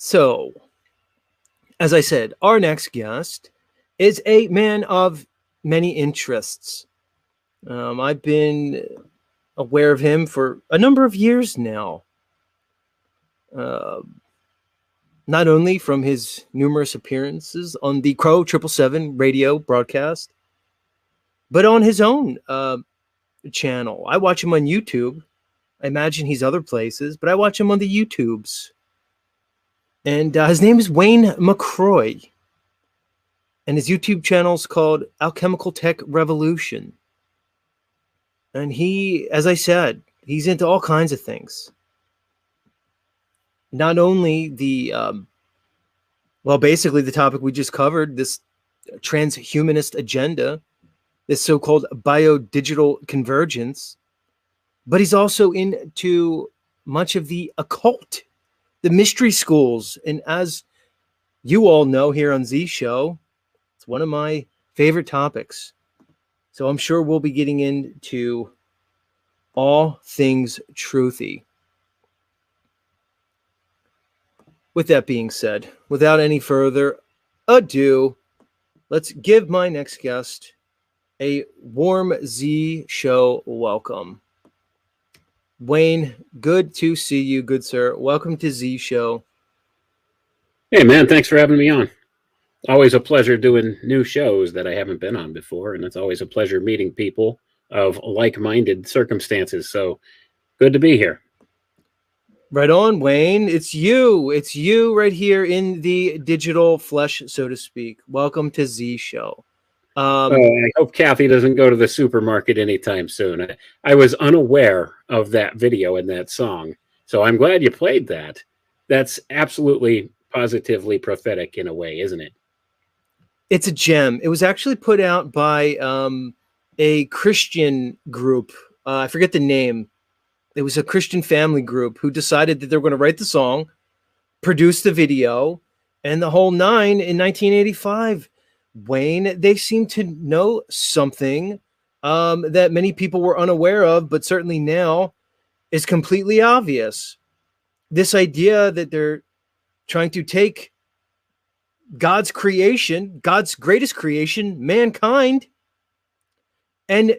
So, as I said, our next guest is a man of many interests. I've been aware of him for a number of years now. Not only from his numerous appearances on the Crow 777 radio broadcast, but on his own channel. I watch him on YouTube. I imagine he's other places, but I watch him on the YouTubes. And his name is Wayne McRoy. And his YouTube channel is called Alchemical Tech Revolution. And he, as I said, he's into all kinds of things. Not only the, basically the topic we just covered, this transhumanist agenda, this so-called biodigital convergence, but he's also into much of the occult, the mystery schools. And as you all know here on Z Show, it's one of my favorite topics. So I'm sure we'll be getting into all things truthy. With that being said, without any further ado, let's give my next guest a warm Z Show welcome. Wayne, good to see you, good sir. Welcome to Z Show. Hey, man, thanks for having me on. Always a pleasure doing new shows that I haven't been on before, and it's always a pleasure meeting people of like-minded circumstances. So good to be here. Right on, Wayne. It's you. It's you right here in the digital flesh, so to speak. Welcome to Z Show. I hope Kathy doesn't go to the supermarket anytime soon. I was unaware of that video and that song, so I'm glad you played that. That's absolutely positively prophetic in a way, isn't it? It's a gem. It was actually put out by a Christian group. I forget the name. It was a Christian family group who decided that they were going to write the song, produce the video, and the whole nine in 1985. Wayne, they seem to know something that many people were unaware of, but certainly now is completely obvious. This idea that they're trying to take God's creation, God's greatest creation, mankind, and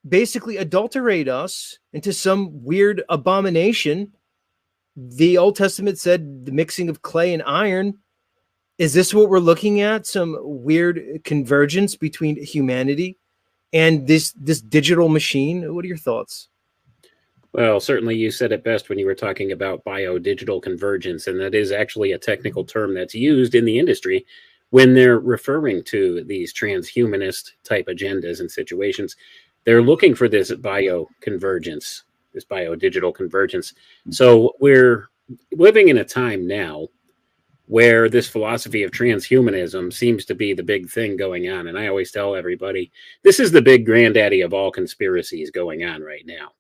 basically adulterate us into some weird abomination. The Old Testament said the mixing of clay and iron. Is this what we're looking at? Some weird convergence between humanity and this digital machine? What are your thoughts? Well, certainly you said it best when you were talking about biodigital convergence, and that is actually a technical term that's used in the industry when they're referring to these transhumanist type agendas and situations. They're looking for this bioconvergence, this biodigital convergence. So we're living in a time now where this philosophy of transhumanism seems to be the big thing going on. And I always tell everybody, this is the big granddaddy of all conspiracies going on right now.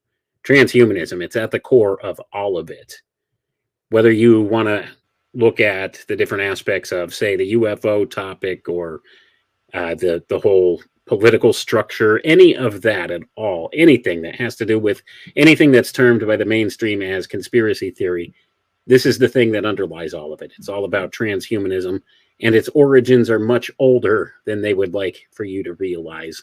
Transhumanism, it's at the core of all of it. Whether you want to look at the different aspects of, say, the UFO topic or the whole political structure, any of that at all, anything that has to do with anything that's termed by the mainstream as conspiracy theory, this is the thing that underlies all of it. It's all about transhumanism, and its origins are much older than they would like for you to realize.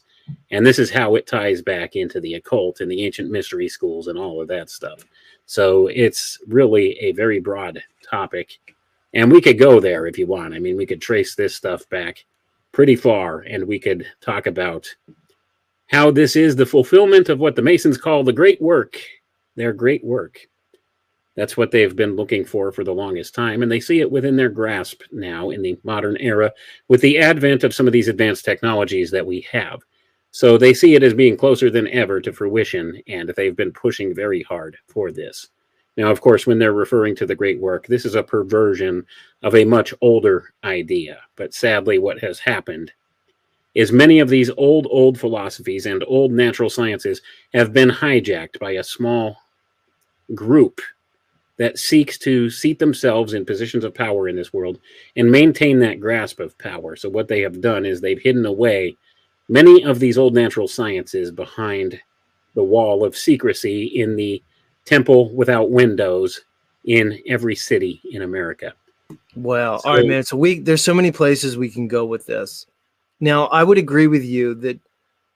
And this is how it ties back into the occult and the ancient mystery schools and all of that stuff. So it's really a very broad topic. And we could go there if you want. I mean, we could trace this stuff back pretty far, and we could talk about how this is the fulfillment of what the Masons call the great work, their great work. That's what they've been looking for the longest time, and they see it within their grasp now in the modern era with the advent of some of these advanced technologies that we have. So they see it as being closer than ever to fruition, and they've been pushing very hard for this. Now, of course, when they're referring to the great work, this is a perversion of a much older idea. But sadly, what has happened is many of these old philosophies and old natural sciences have been hijacked by a small group that seeks to seat themselves in positions of power in this world and maintain that grasp of power. So what they have done is they've hidden away many of these old natural sciences behind the wall of secrecy in the temple without windows in every city in America. Wow. So, All right, man. So there's so many places we can go with this. Now, I would agree with you that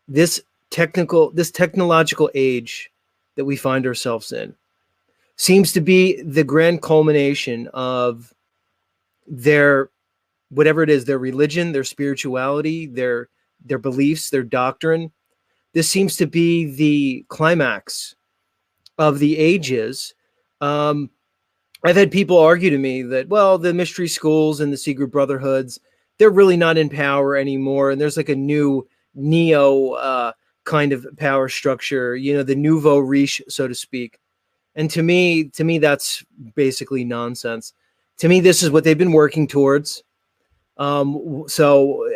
this technological age that we find ourselves in seems to be the grand culmination of their whatever it is, their religion, their spirituality, their beliefs, their doctrine. This seems to be the climax of the ages. I've had people argue to me that, well, the mystery schools and the secret brotherhoods, they're really not in power anymore. And there's like a new neo kind of power structure, you know, the nouveau riche, so to speak. And to me, that's basically nonsense. To me, this is what they've been working towards. So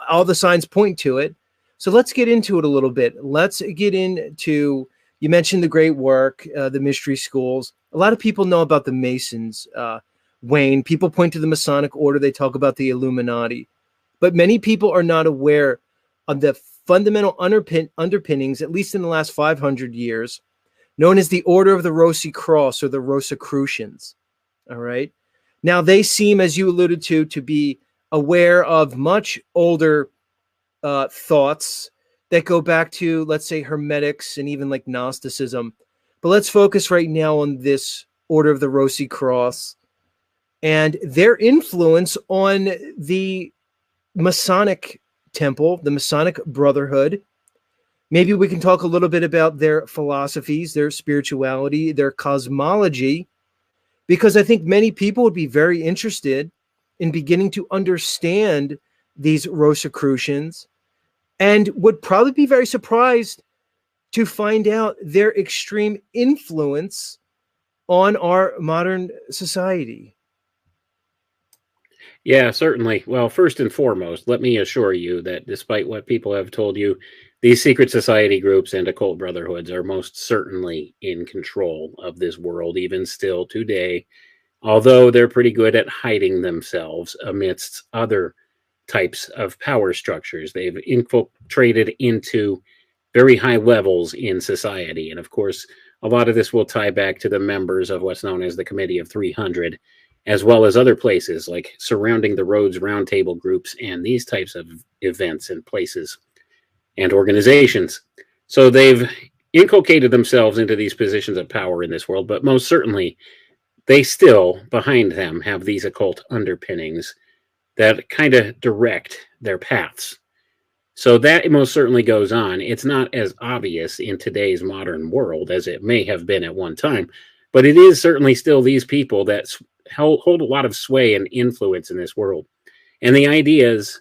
all the signs point to it. So let's get into it a little bit. Let's get into, you mentioned the great work, the mystery schools. A lot of people know about the Masons, Wayne. People point to the Masonic order. They talk about the Illuminati. But many people are not aware of the fundamental underpinnings, at least in the last 500 years, known as the Order of the Rosy Cross or the Rosicrucians. All right. Now, they seem, as you alluded to be aware of much older thoughts that go back to, let's say, Hermetics and even like Gnosticism. But let's focus right now on this Order of the Rosy Cross and their influence on the Masonic temple, the Masonic Brotherhood. Maybe we can talk a little bit about their philosophies, their spirituality, their cosmology, because I think many people would be very interested in beginning to understand these Rosicrucians and would probably be very surprised to find out their extreme influence on our modern society. yeah, certainly. Well, first and foremost, let me assure you that despite what people have told you, these secret society groups and occult brotherhoods are most certainly in control of this world, even still today, although they're pretty good at hiding themselves amidst other types of power structures. They've infiltrated into very high levels in society. And of course, a lot of this will tie back to the members of what's known as the Committee of 300, as well as other places like Surrounding the Roads roundtable groups and these types of events and places and organizations. So they've inculcated themselves into these positions of power in this world, but most certainly they still, behind them, have these occult underpinnings that kind of direct their paths. So that most certainly goes on. It's not as obvious in today's modern world as it may have been at one time, but it is certainly still these people that hold a lot of sway and influence in this world. And the ideas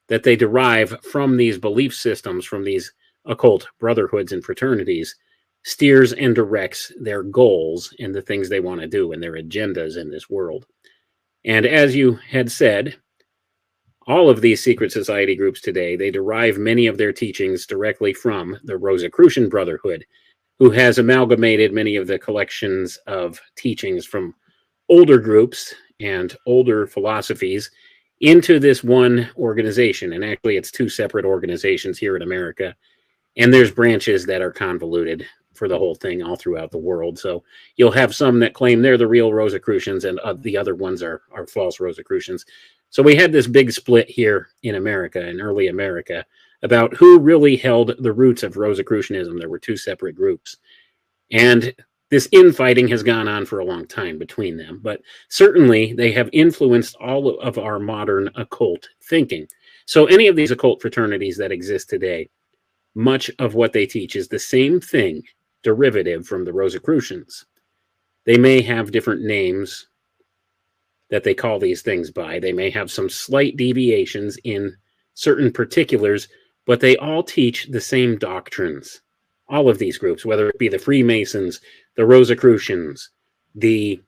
that they derive from these belief systems, from these occult brotherhoods and fraternities, steers and directs their goals and the things they want to do and their agendas in this world. And as you had said, all of these secret society groups today, they derive many of their teachings directly from the Rosicrucian Brotherhood, who has amalgamated many of the collections of teachings from older groups and older philosophies into this one organization. And actually, it's two separate organizations here in America. And there's branches that are convoluted for the whole thing all throughout the world. So you'll have some that claim they're the real Rosicrucians and the other ones are false Rosicrucians. So we had this big split here in America, in early America, about who really held the roots of Rosicrucianism. There were two separate groups. And this infighting has gone on for a long time between them. But certainly they have influenced all of our modern occult thinking. So any of these occult fraternities that exist today, much of what they teach is the same thing, derivative from the Rosicrucians. They may have different names that they call these things by. They may have some slight deviations in certain particulars, but they all teach the same doctrines. All of these groups, whether it be the Freemasons, the Rosicrucians, the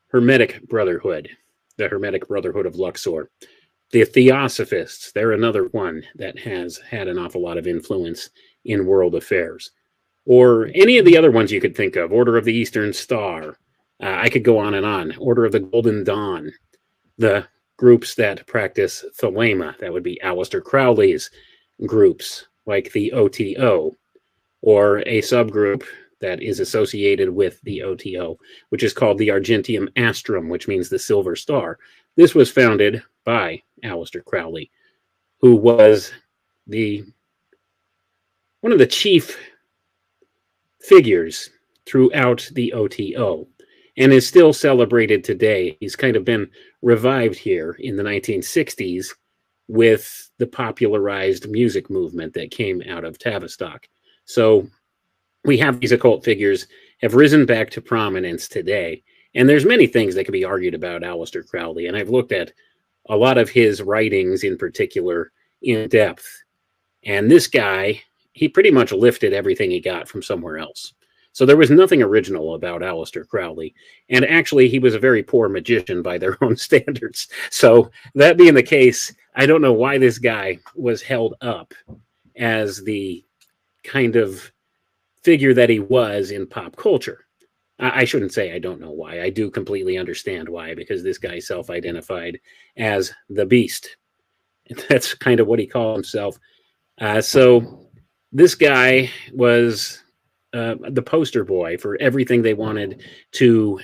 Hermetic Brotherhood, the Hermetic Brotherhood of Luxor, the Theosophists, they're another one that has had an awful lot of influence in world affairs. Or any of the other ones you could think of, Order of the Eastern Star. I could go on. Order of the Golden Dawn. The groups that practice Thelema, that would be Aleister Crowley's groups, like the OTO. Or a subgroup that is associated with the OTO, which is called the Argentium Astrum, which means the silver star. This was founded by Aleister Crowley, who was one of the chief figures throughout the OTO and is still celebrated today. He's kind of been revived here in the 1960s with the popularized music movement that came out of Tavistock. So we have these occult figures have risen back to prominence today. And there's many things that can be argued about Aleister Crowley. And I've looked at a lot of his writings in particular in depth. And this guy, he pretty much lifted everything he got from somewhere else. So there was nothing original about Aleister Crowley. And actually, he was a very poor magician by their own standards. So that being the case, I don't know why this guy was held up as the kind of figure that he was in pop culture. I shouldn't say I don't know why. I do completely understand why, because this guy self-identified as the Beast. That's kind of what he called himself. So this guy was the poster boy for everything they wanted to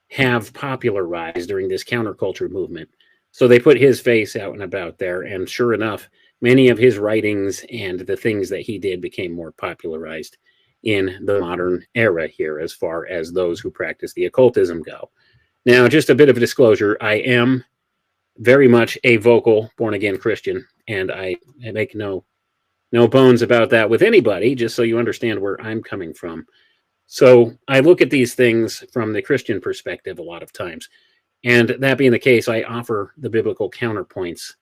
have popularized during this counterculture movement. So they put his face out and about there, and sure enough, many of his writings and the things that he did became more popularized in the modern era here, as far as those who practice the occultism go. Now, just a bit of a disclosure, I am very much a vocal born-again Christian, and I make no bones about that with anybody, just so you understand where I'm coming from. So I look at these things from the Christian perspective a lot of times, and that being the case, I offer the biblical counterpoints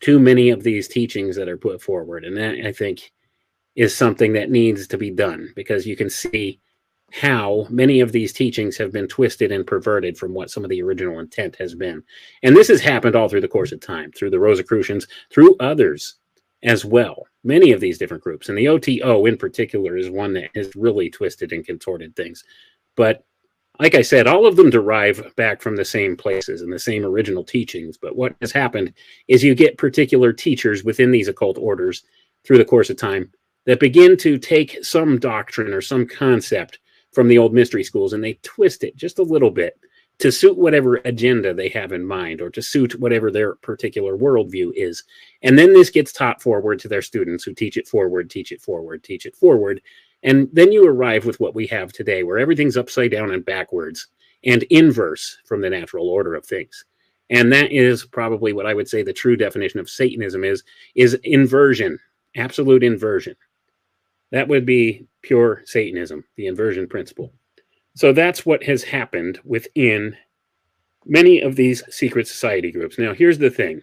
to many of these teachings that are put forward, and that, I think, is something that needs to be done, because you can see how many of these teachings have been twisted and perverted from what some of the original intent has been. And this has happened all through the course of time, through the Rosicrucians, through others as well. Many of these different groups, and the OTO in particular is one that has really twisted and contorted things. But like I said, all of them derive back from the same places and the same original teachings. But what has happened is you get particular teachers within these occult orders through the course of time that begin to take some doctrine or some concept from the old mystery schools, and they twist it just a little bit to suit whatever agenda they have in mind, or to suit whatever their particular worldview is. And then this gets taught forward to their students, who teach it forward, teach it forward, teach it forward. And then you arrive with what we have today, where everything's upside down and backwards and inverse from the natural order of things. And that is probably what I would say the true definition of Satanism is inversion, absolute inversion. That would be pure Satanism, the inversion principle. So that's what has happened within many of these secret society groups. Now, here's the thing.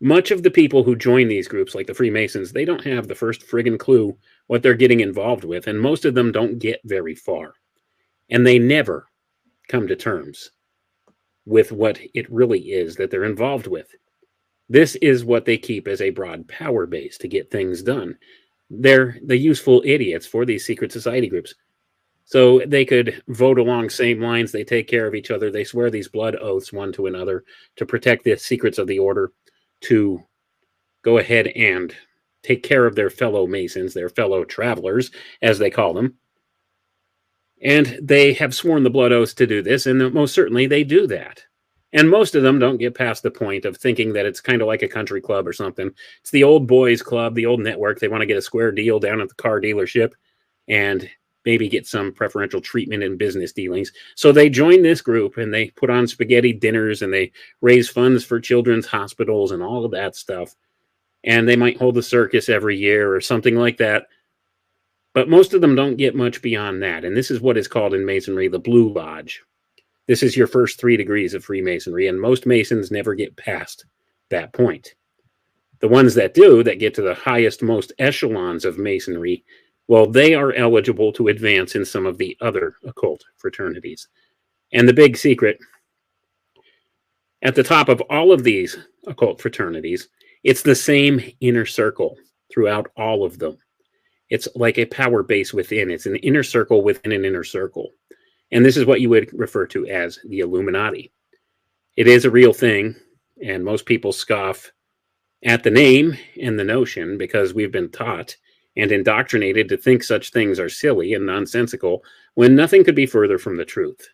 Much of the people who join these groups, like the Freemasons, they don't have the first friggin' clue what they're getting involved with, and most of them don't get very far. And they never come to terms with what it really is that they're involved with. This is what they keep as a broad power base to get things done. They're the useful idiots for these secret society groups. So they could vote along same lines. They take care of each other. They swear these blood oaths one to another to protect the secrets of the order, to go ahead and take care of their fellow Masons, their fellow travelers, as they call them. And they have sworn the blood oaths to do this, and most certainly they do that. And most of them don't get past the point of thinking that it's kind of like a country club or something. It's the old boys club, the old network. They want to get a square deal down at the car dealership and maybe get some preferential treatment in business dealings. So they join this group, and they put on spaghetti dinners, and they raise funds for children's hospitals and all of that stuff. And they might hold a circus every year or something like that. But most of them don't get much beyond that. And this is what is called in Masonry the Blue Lodge. This is your first 3 degrees of Freemasonry, and most Masons never get past that point. The ones that do, that get to the highest, most echelons of Masonry, well, they are eligible to advance in some of the other occult fraternities. And the big secret, at the top of all of these occult fraternities, it's the same inner circle throughout all of them. It's like a power base within. It's an inner circle within an inner circle. And this is what you would refer to as the Illuminati. It is a real thing, and most people scoff at the name and the notion because we've been taught and indoctrinated to think such things are silly and nonsensical when nothing could be further from the truth.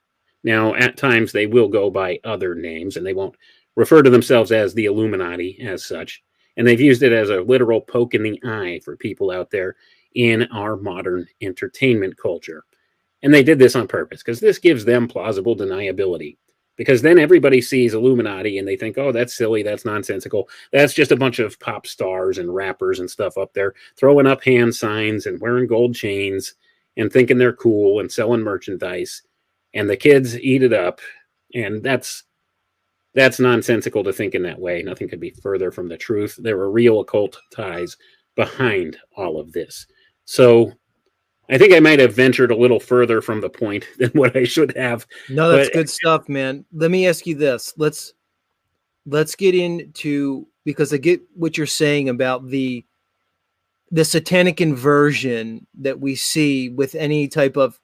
Now, at times they will go by other names, and they won't refer to themselves as the Illuminati as such, and they've used it as a literal poke in the eye for people out there in our modern entertainment culture. And they did this on purpose, because this gives them plausible deniability. Because then everybody sees Illuminati and they think, oh, that's silly, that's nonsensical. That's just a bunch of pop stars and rappers and stuff up there throwing up hand signs and wearing gold chains and thinking they're cool and selling merchandise. And the kids eat it up. And that's nonsensical to think in that way. Nothing could be further from the truth. There are real occult ties behind all of this. So I think I might have ventured a little further from the point than what I should have. No, that's good stuff, man. Let me ask you this. Let's get into, because I get what you're saying about the satanic inversion that we see with any type of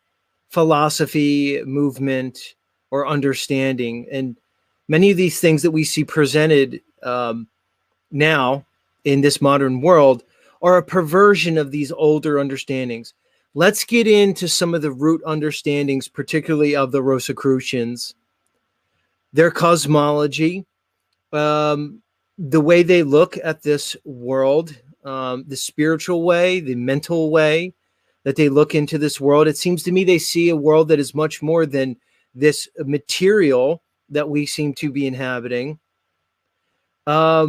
philosophy, movement, or understanding. And many of these things that we see presented now in this modern world are a perversion of these older understandings. Let's get into some of the root understandings, particularly of the Rosicrucians, their cosmology, the way they look at this world, the spiritual way, the mental way that they look into this world. It seems to me they see a world that is much more than this material that we seem to be inhabiting. A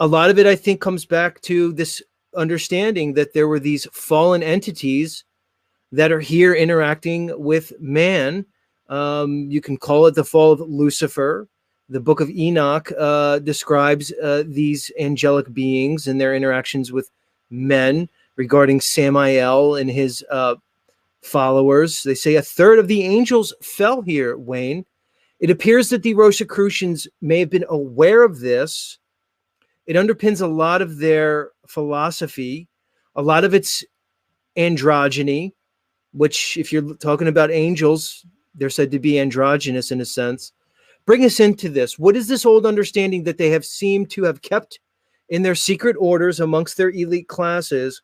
lot of it, I think, comes back to this understanding that there were these fallen entities that are here interacting with man. You can call it the fall of Lucifer. The book of Enoch describes these angelic beings and their interactions with men regarding Samael and his followers. They say a third of the angels fell here, Wayne. It appears that the Rosicrucians may have been aware of this. It underpins a lot of their philosophy. A lot of it's androgyny, which, if you're talking about angels, they're said to be androgynous in a sense. Bring us into this. What is this old understanding that they have seemed to have kept in their secret orders amongst their elite classes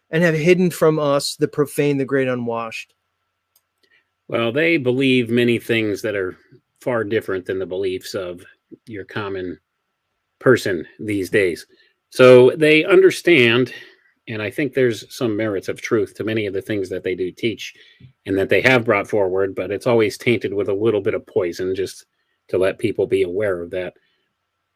and have hidden from us, the profane, the great unwashed? Well, they believe many things that are far different than the beliefs of your common person these days. So they understand, and I think there's some merits of truth to many of the things that they do teach and that they have brought forward, but it's always tainted with a little bit of poison, just to let people be aware of that.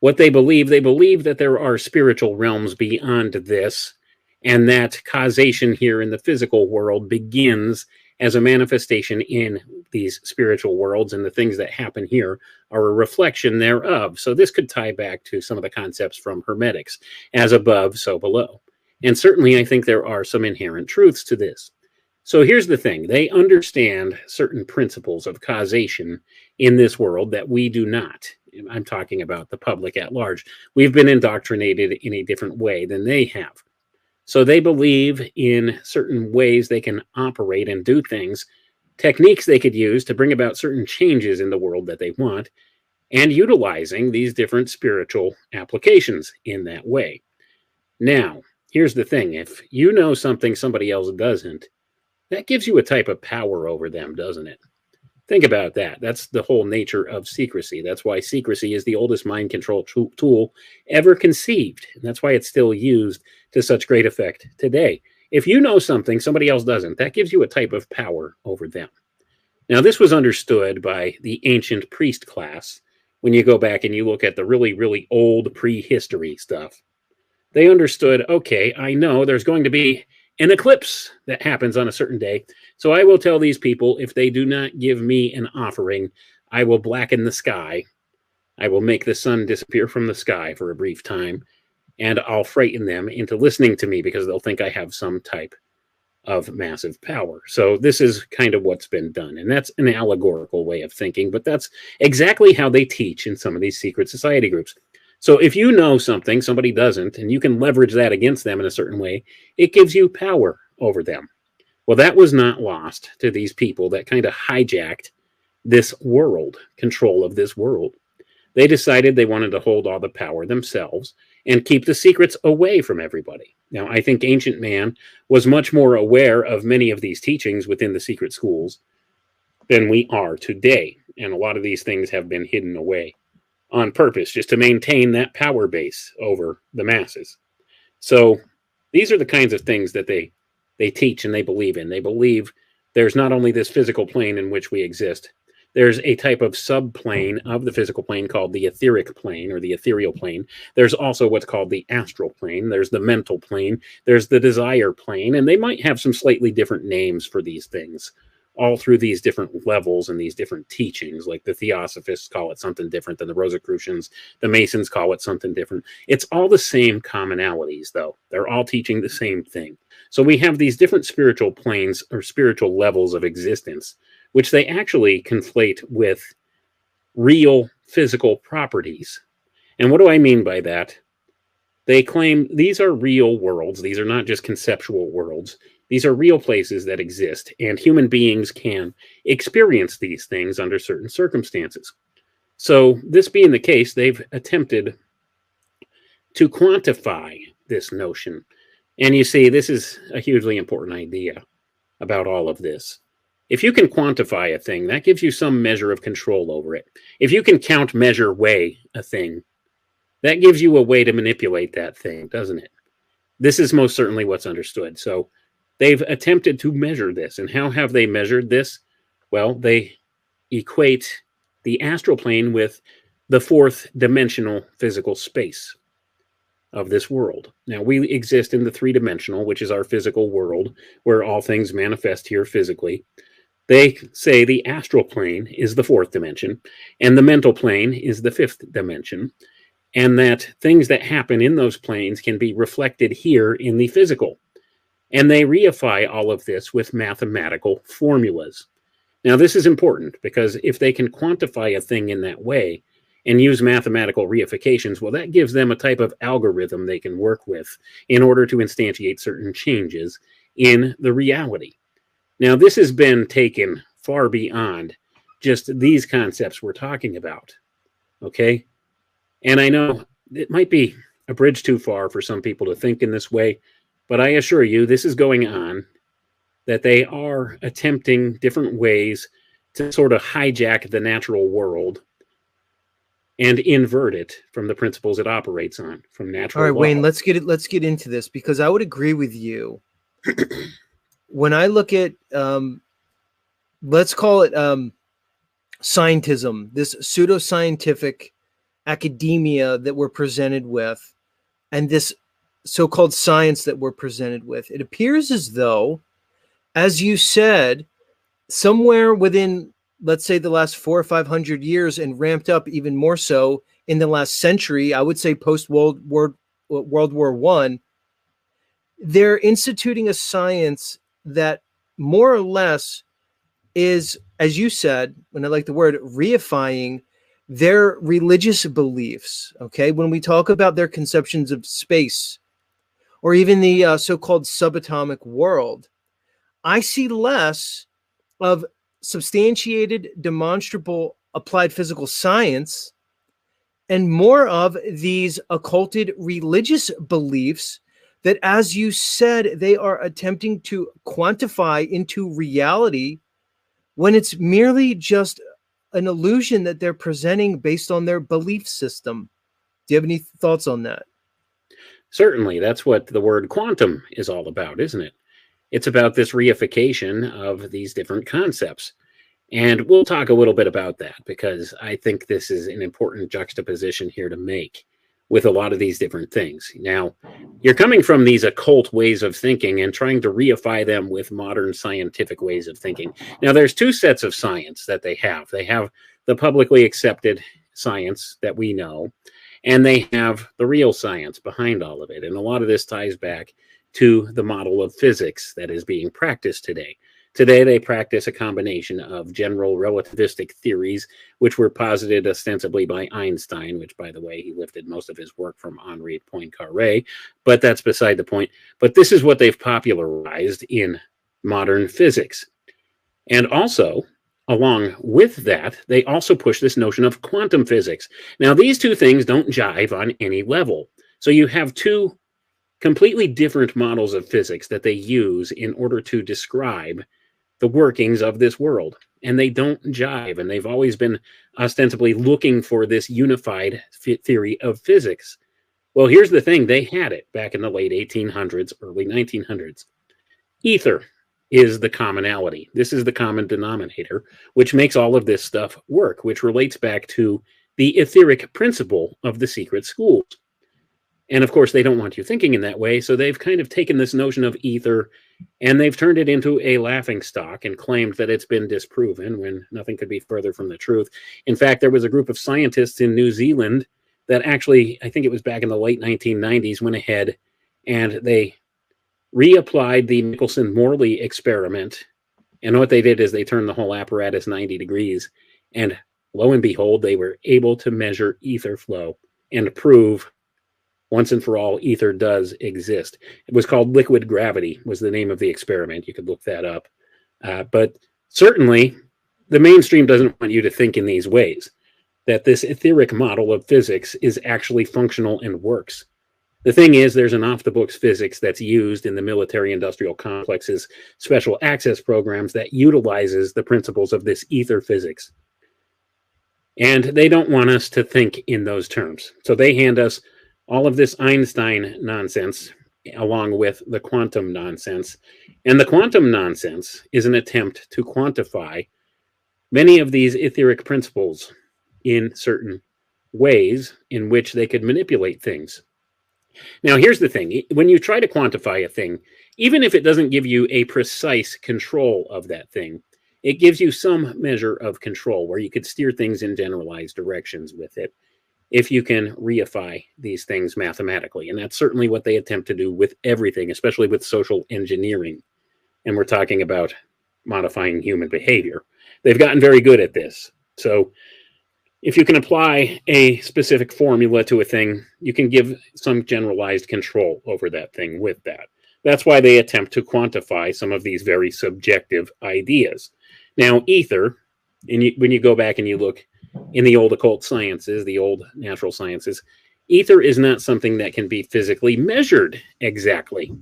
What they believe that there are spiritual realms beyond this, and that causation here in the physical world begins as a manifestation in these spiritual worlds, and the things that happen here are a reflection thereof. So this could tie back to some of the concepts from Hermetics, as above, so below. And certainly I think there are some inherent truths to this. So here's the thing. They understand certain principles of causation in this world that we do not. I'm talking about the public at large. We've been indoctrinated in a different way than they have. So they believe in certain ways they can operate and do things, techniques they could use to bring about certain changes in the world that they want, and utilizing these different spiritual applications in that way. Now, here's the thing. If you know something somebody else doesn't, that gives you a type of power over them, doesn't it? Think about that. That's the whole nature of secrecy. That's why secrecy is the oldest mind control tool ever conceived. And that's why it's still used to such great effect today. If you know something somebody else doesn't, that gives you a type of power over them. Now, this was understood by the ancient priest class. When you go back and you look at the really, really old prehistory stuff, they understood, okay, I know there's going to be an eclipse that happens on a certain day. So I will tell these people, if they do not give me an offering, I will blacken the sky. I will make the sun disappear from the sky for a brief time, and I'll frighten them into listening to me because they'll think I have some type of massive power. So this is kind of what's been done. And that's an allegorical way of thinking, but that's exactly how they teach in some of these secret society groups. So if you know something somebody doesn't, and you can leverage that against them in a certain way, it gives you power over them. Well, that was not lost to these people that kind of hijacked this world, control of this world. They decided they wanted to hold all the power themselves and keep the secrets away from everybody. Now, I think ancient man was much more aware of many of these teachings within the secret schools than we are today. And a lot of these things have been hidden away on purpose, just to maintain that power base over the masses. So these are the kinds of things that they teach and they believe in. They believe there's not only this physical plane in which we exist, there's a type of subplane of the physical plane called the etheric plane or the ethereal plane. There's also what's called the astral plane. There's the mental plane. There's the desire plane. And they might have some slightly different names for these things, all through these different levels and these different teachings. Like the Theosophists call it something different than the Rosicrucians. The Masons call it something different. It's all the same commonalities, though. They're all teaching the same thing. So we have these different spiritual planes or spiritual levels of existence, which they actually conflate with real physical properties. And what do I mean by that? They claim these are real worlds. These are not just conceptual worlds. These are real places that exist, and human beings can experience these things under certain circumstances. So this being the case, they've attempted to quantify this notion. And you see, this is a hugely important idea about all of this. If you can quantify a thing, that gives you some measure of control over it. If you can count, measure, weigh a thing, that gives you a way to manipulate that thing, doesn't it? This is most certainly what's understood. So they've attempted to measure this. And how have they measured this? Well, they equate the astral plane with the fourth dimensional physical space of this world. Now, we exist in the three-dimensional, which is our physical world, where all things manifest here physically. They say the astral plane is the fourth dimension, and the mental plane is the fifth dimension, and that things that happen in those planes can be reflected here in the physical. And they reify all of this with mathematical formulas. Now, this is important because if they can quantify a thing in that way and use mathematical reifications, well, that gives them a type of algorithm they can work with in order to instantiate certain changes in the reality. Now, this has been taken far beyond just these concepts we're talking about, okay? And I know it might be a bridge too far for some people to think in this way, but I assure you this is going on, that they are attempting different ways to sort of hijack the natural world and invert it from the principles it operates on, from natural All right, law. Wayne, let's get into this, because I would agree with you. When I look at, let's call it scientism, this pseudoscientific academia that we're presented with, and this so-called science that we're presented with, it appears as though, as you said, somewhere within, let's say, the last 400 or 500 years, and ramped up even more so in the last century, I would say post-World War I, they're instituting a science that more or less is, as you said, and I like the word, reifying their religious beliefs, okay? When we talk about their conceptions of space, or even the so-called subatomic world, I see less of substantiated, demonstrable, applied physical science, and more of these occulted religious beliefs that, as you said, they are attempting to quantify into reality when it's merely just an illusion that they're presenting based on their belief system. Do you have any thoughts on that? Certainly, that's what the word quantum is all about, isn't it? It's about this reification of these different concepts. And we'll talk a little bit about that, because I think this is an important juxtaposition here to make with a lot of these different things. Now, you're coming from these occult ways of thinking and trying to reify them with modern scientific ways of thinking. Now, there's two sets of science that they have. They have the publicly accepted science that we know, and they have the real science behind all of it. And a lot of this ties back to the model of physics that is being practiced today. Today, they practice a combination of general relativistic theories, which were posited ostensibly by Einstein, which, by the way, he lifted most of his work from Henri Poincaré, but that's beside the point. But this is what they've popularized in modern physics. And also, along with that, they also push this notion of quantum physics. Now, these two things don't jive on any level. So you have two completely different models of physics that they use in order to describe the workings of this world. And they don't jive, and they've always been ostensibly looking for this unified theory of physics. Well, here's the thing. They had it back in the late 1800s, early 1900s. Ether is the commonality. This is the common denominator, which makes all of this stuff work, which relates back to the etheric principle of the secret schools. And of course, they don't want you thinking in that way, so they've kind of taken this notion of ether and they've turned it into a laughingstock and claimed that it's been disproven when nothing could be further from the truth. In fact, there was a group of scientists in New Zealand that actually, I think it was back in the late 1990s, went ahead and they reapplied the Michelson-Morley experiment. And what they did is they turned the whole apparatus 90 degrees. And lo and behold, they were able to measure ether flow and prove once and for all ether does exist. It was called liquid gravity, was the name of the experiment. You could look that up. But certainly, the mainstream doesn't want you to think in these ways, that this etheric model of physics is actually functional and works. The thing is, there's an off-the-books physics that's used in the military-industrial complex's special access programs that utilizes the principles of this ether physics. And they don't want us to think in those terms. So they hand us all of this Einstein nonsense along with the quantum nonsense. And the quantum nonsense is an attempt to quantify many of these etheric principles in certain ways in which they could manipulate things. Now, here's the thing. When you try to quantify a thing, even if it doesn't give you a precise control of that thing, it gives you some measure of control where you could steer things in generalized directions with it if you can reify these things mathematically. And that's certainly what they attempt to do with everything, especially with social engineering. And we're talking about modifying human behavior. They've gotten very good at this. So if you can apply a specific formula to a thing, you can give some generalized control over that thing with that. That's why they attempt to quantify some of these very subjective ideas. Now, ether, when you go back and you look in the old occult sciences, the old natural sciences, ether is not something that can be physically measured exactly.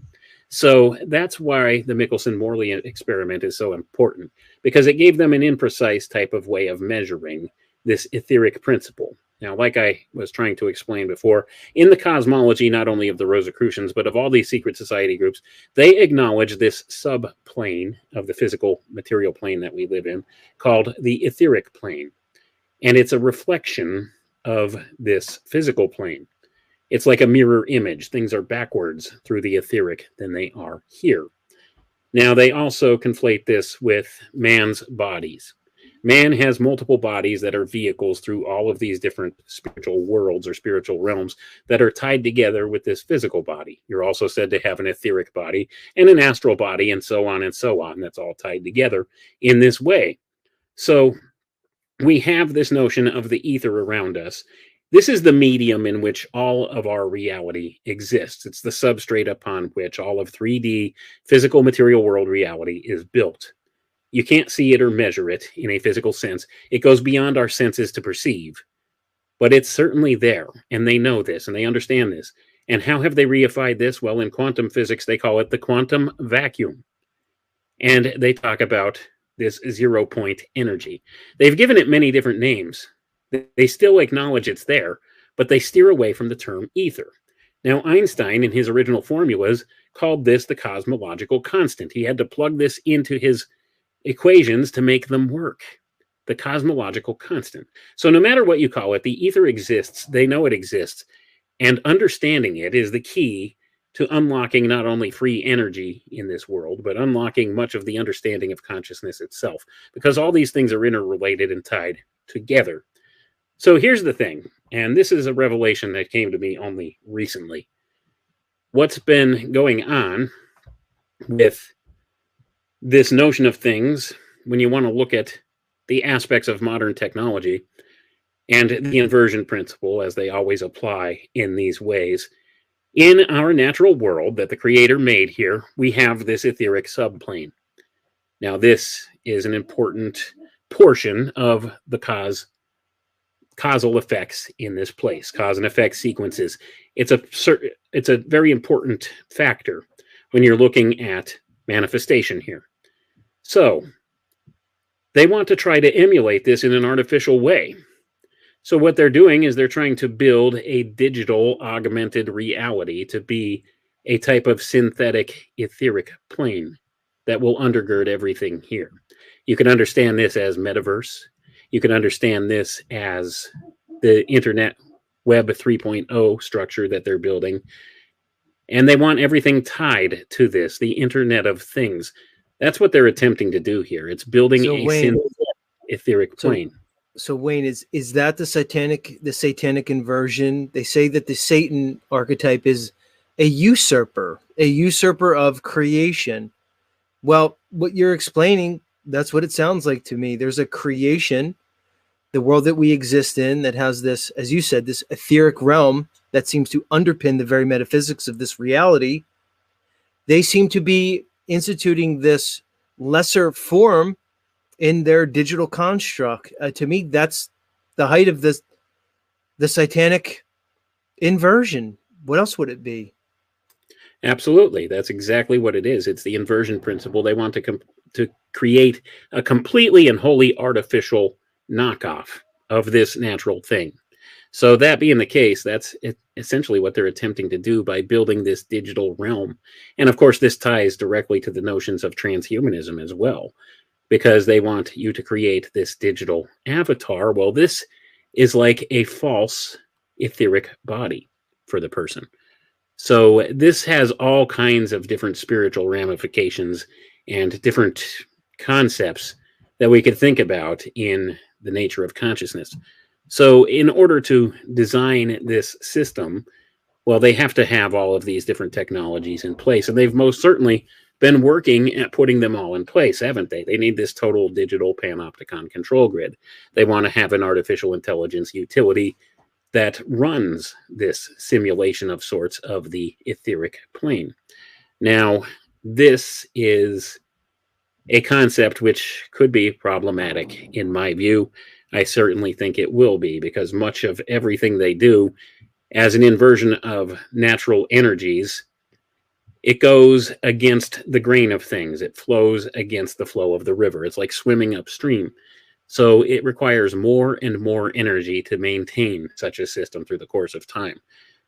So that's why the Michelson-Morley experiment is so important, because it gave them an imprecise type of way of measuring this etheric principle. Now, like I was trying to explain before, in the cosmology, not only of the Rosicrucians, but of all these secret society groups, they acknowledge this subplane of the physical material plane that we live in, called the etheric plane. And it's a reflection of this physical plane. It's like a mirror image. Things are backwards through the etheric than they are here. Now, they also conflate this with man's bodies. Man has multiple bodies that are vehicles through all of these different spiritual worlds or spiritual realms that are tied together with this physical body. You're also said to have an etheric body and an astral body and so on and so on. That's all tied together in this way. So we have this notion of the ether around us. This is the medium in which all of our reality exists. It's the substrate upon which all of 3D physical material world reality is built. You can't see it or measure it in a physical sense. It goes beyond our senses to perceive. But it's certainly there, and they know this, and they understand this. And how have they reified this? Well, in quantum physics, they call it the quantum vacuum. And they talk about this 0-point energy. They've given it many different names. They still acknowledge it's there, but they steer away from the term ether. Now, Einstein, in his original formulas, called this the cosmological constant. He had to plug this into his equations to make them work. The cosmological constant. So no matter what you call it, the ether exists. They know it exists. And understanding it is the key to unlocking not only free energy in this world, but unlocking much of the understanding of consciousness itself, because all these things are interrelated and tied together. So here's the thing, and this is a revelation that came to me only recently. What's been going on with this notion of things, when you want to look at the aspects of modern technology and the inversion principle, as they always apply in these ways, in our natural world that the Creator made here, we have this etheric subplane. Now, this is an important portion of the causal effects in this place, cause and effect sequences. It's a very important factor when you're looking at manifestation here. So they want to try to emulate this in an artificial way. So what they're doing is they're trying to build a digital augmented reality to be a type of synthetic etheric plane that will undergird everything here. You can understand this as metaverse. You can understand this as the internet web 3.0 structure that they're building. And they want everything tied to this, the Internet of Things. That's what they're attempting to do here. It's building a synthetic etheric plane. So Wayne, is that the satanic inversion? They say that the Satan archetype is a usurper of creation. Well, what you're explaining, that's what it sounds like to me. There's a creation, the world that we exist in, that has this, as you said, this etheric realm that seems to underpin the very metaphysics of this reality. They seem to be instituting this lesser form in their digital construct. To me, that's the height of the satanic inversion. What else would it be? Absolutely. That's exactly what it is. It's the inversion principle. They want to create a completely and wholly artificial knockoff of this natural thing. So that being the case, that's essentially what they're attempting to do by building this digital realm. And of course, this ties directly to the notions of transhumanism as well, because they want you to create this digital avatar. Well, this is like a false etheric body for the person. So this has all kinds of different spiritual ramifications and different concepts that we could think about in the nature of consciousness. So in order to design this system, well, they have to have all of these different technologies in place. And they've most certainly been working at putting them all in place, haven't they? They need this total digital panopticon control grid. They want to have an artificial intelligence utility that runs this simulation of sorts of the etheric plane. Now, this is a concept which could be problematic in my view. I certainly think it will be, because much of everything they do as an inversion of natural energies, it goes against the grain of things. It flows against the flow of the river. It's like swimming upstream. So it requires more and more energy to maintain such a system through the course of time.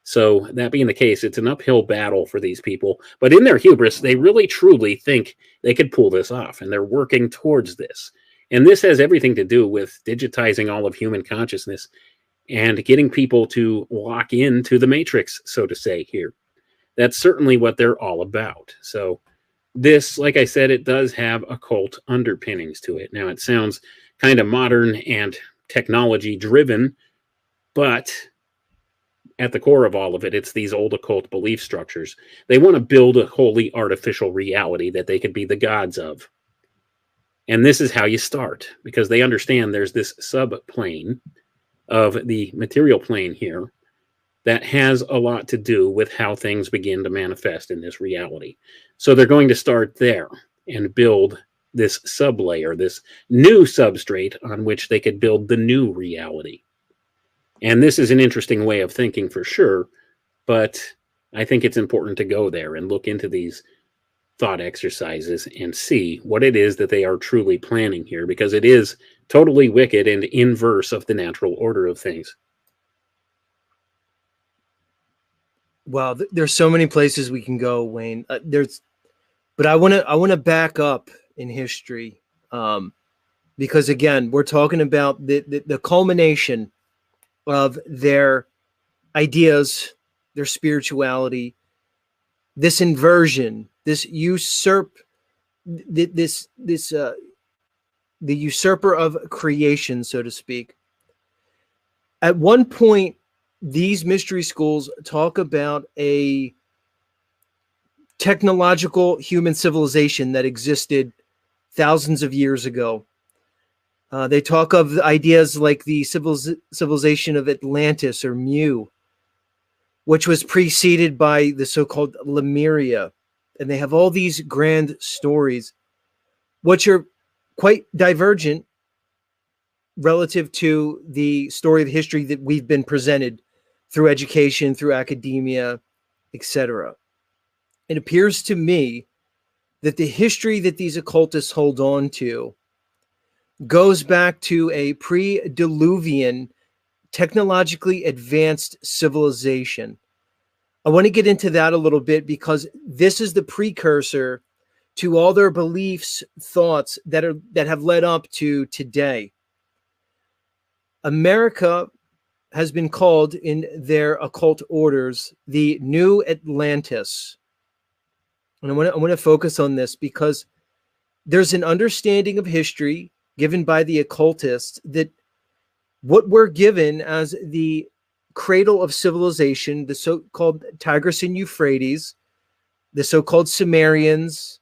So that being the case, it's an uphill battle for these people. But in their hubris, they really truly think they could pull this off, and they're working towards this. And this has everything to do with digitizing all of human consciousness and getting people to lock into the matrix, so to say, here. That's certainly what they're all about. So this, like I said, it does have occult underpinnings to it. Now, it sounds kind of modern and technology driven, but at the core of all of it, it's these old occult belief structures. They want to build a wholly artificial reality that they could be the gods of. And this is how you start, because they understand there's this subplane of the material plane here that has a lot to do with how things begin to manifest in this reality. So they're going to start there and build this sublayer, this new substrate on which they could build the new reality. And this is an interesting way of thinking for sure, but I think it's important to go there and look into these thought exercises and see what it is that they are truly planning here, because it is totally wicked and inverse of the natural order of things. Wow, there's so many places we can go, Wayne. But I want to back up in history, because again, we're talking about the culmination of their ideas, their spirituality, this inversion, this the usurper of creation, so to speak. At one point, these mystery schools talk about a technological human civilization that existed thousands of years ago. They talk of ideas like the civilization of Atlantis or Mu, which was preceded by the so-called Lemuria. And they have all these grand stories, which are quite divergent relative to the story of history that we've been presented through education, through academia, etc. It appears to me that the history that these occultists hold on to goes back to a pre-diluvian, technologically advanced civilization. I want to get into that a little bit because this is the precursor to all their beliefs, thoughts that have led up to today. America has been called in their occult orders the New Atlantis. And I want to focus on this because there's an understanding of history given by the occultists that what we're given as the cradle of civilization, the so-called Tigris and Euphrates, the so-called Sumerians,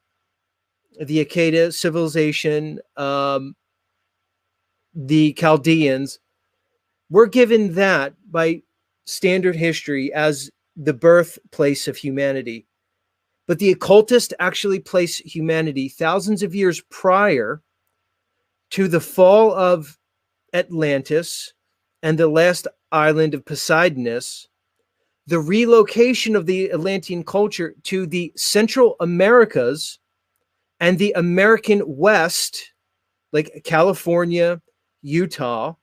the Akkadian civilization, the Chaldeans, we're given that by standard history as the birthplace of humanity. But the occultists actually place humanity thousands of years prior to the fall of Atlantis and the last island of Poseidonus, the relocation of the Atlantean culture to the Central Americas and the American West, like California, Utah.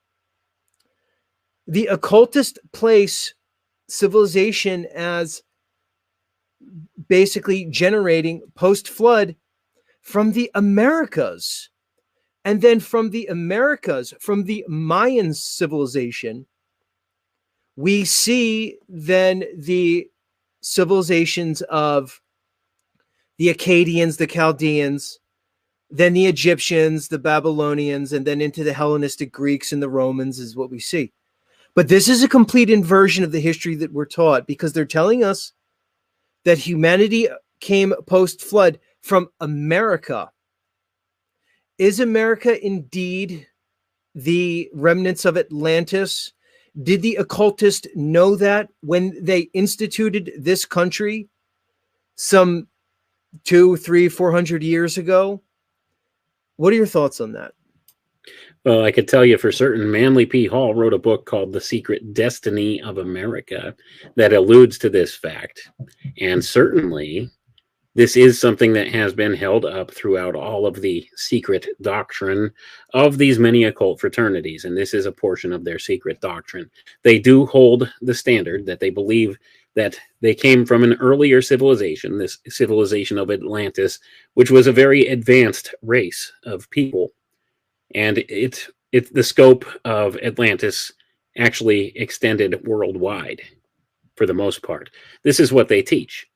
The occultists place civilization as basically generating post-flood from the Americas. And then from the Americas, from the Mayan civilization, we see then the civilizations of the Akkadians, the Chaldeans, then the Egyptians, the Babylonians, and then into the Hellenistic Greeks and the Romans is what we see. But this is a complete inversion of the history that we're taught because they're telling us that humanity came post-flood from America. Is America indeed the remnants of Atlantis? Did the occultists know that when they instituted this country some 200, 300, 400 years ago? What are your thoughts on that? Well, I could tell you for certain, Manly P. Hall wrote a book called The Secret Destiny of America that alludes to this fact. And certainly, this is something that has been held up throughout all of the secret doctrine of these many occult fraternities. And this is a portion of their secret doctrine. They do hold the standard that they believe that they came from an earlier civilization, this civilization of Atlantis, which was a very advanced race of people. And the scope of Atlantis actually extended worldwide for the most part. This is what they teach.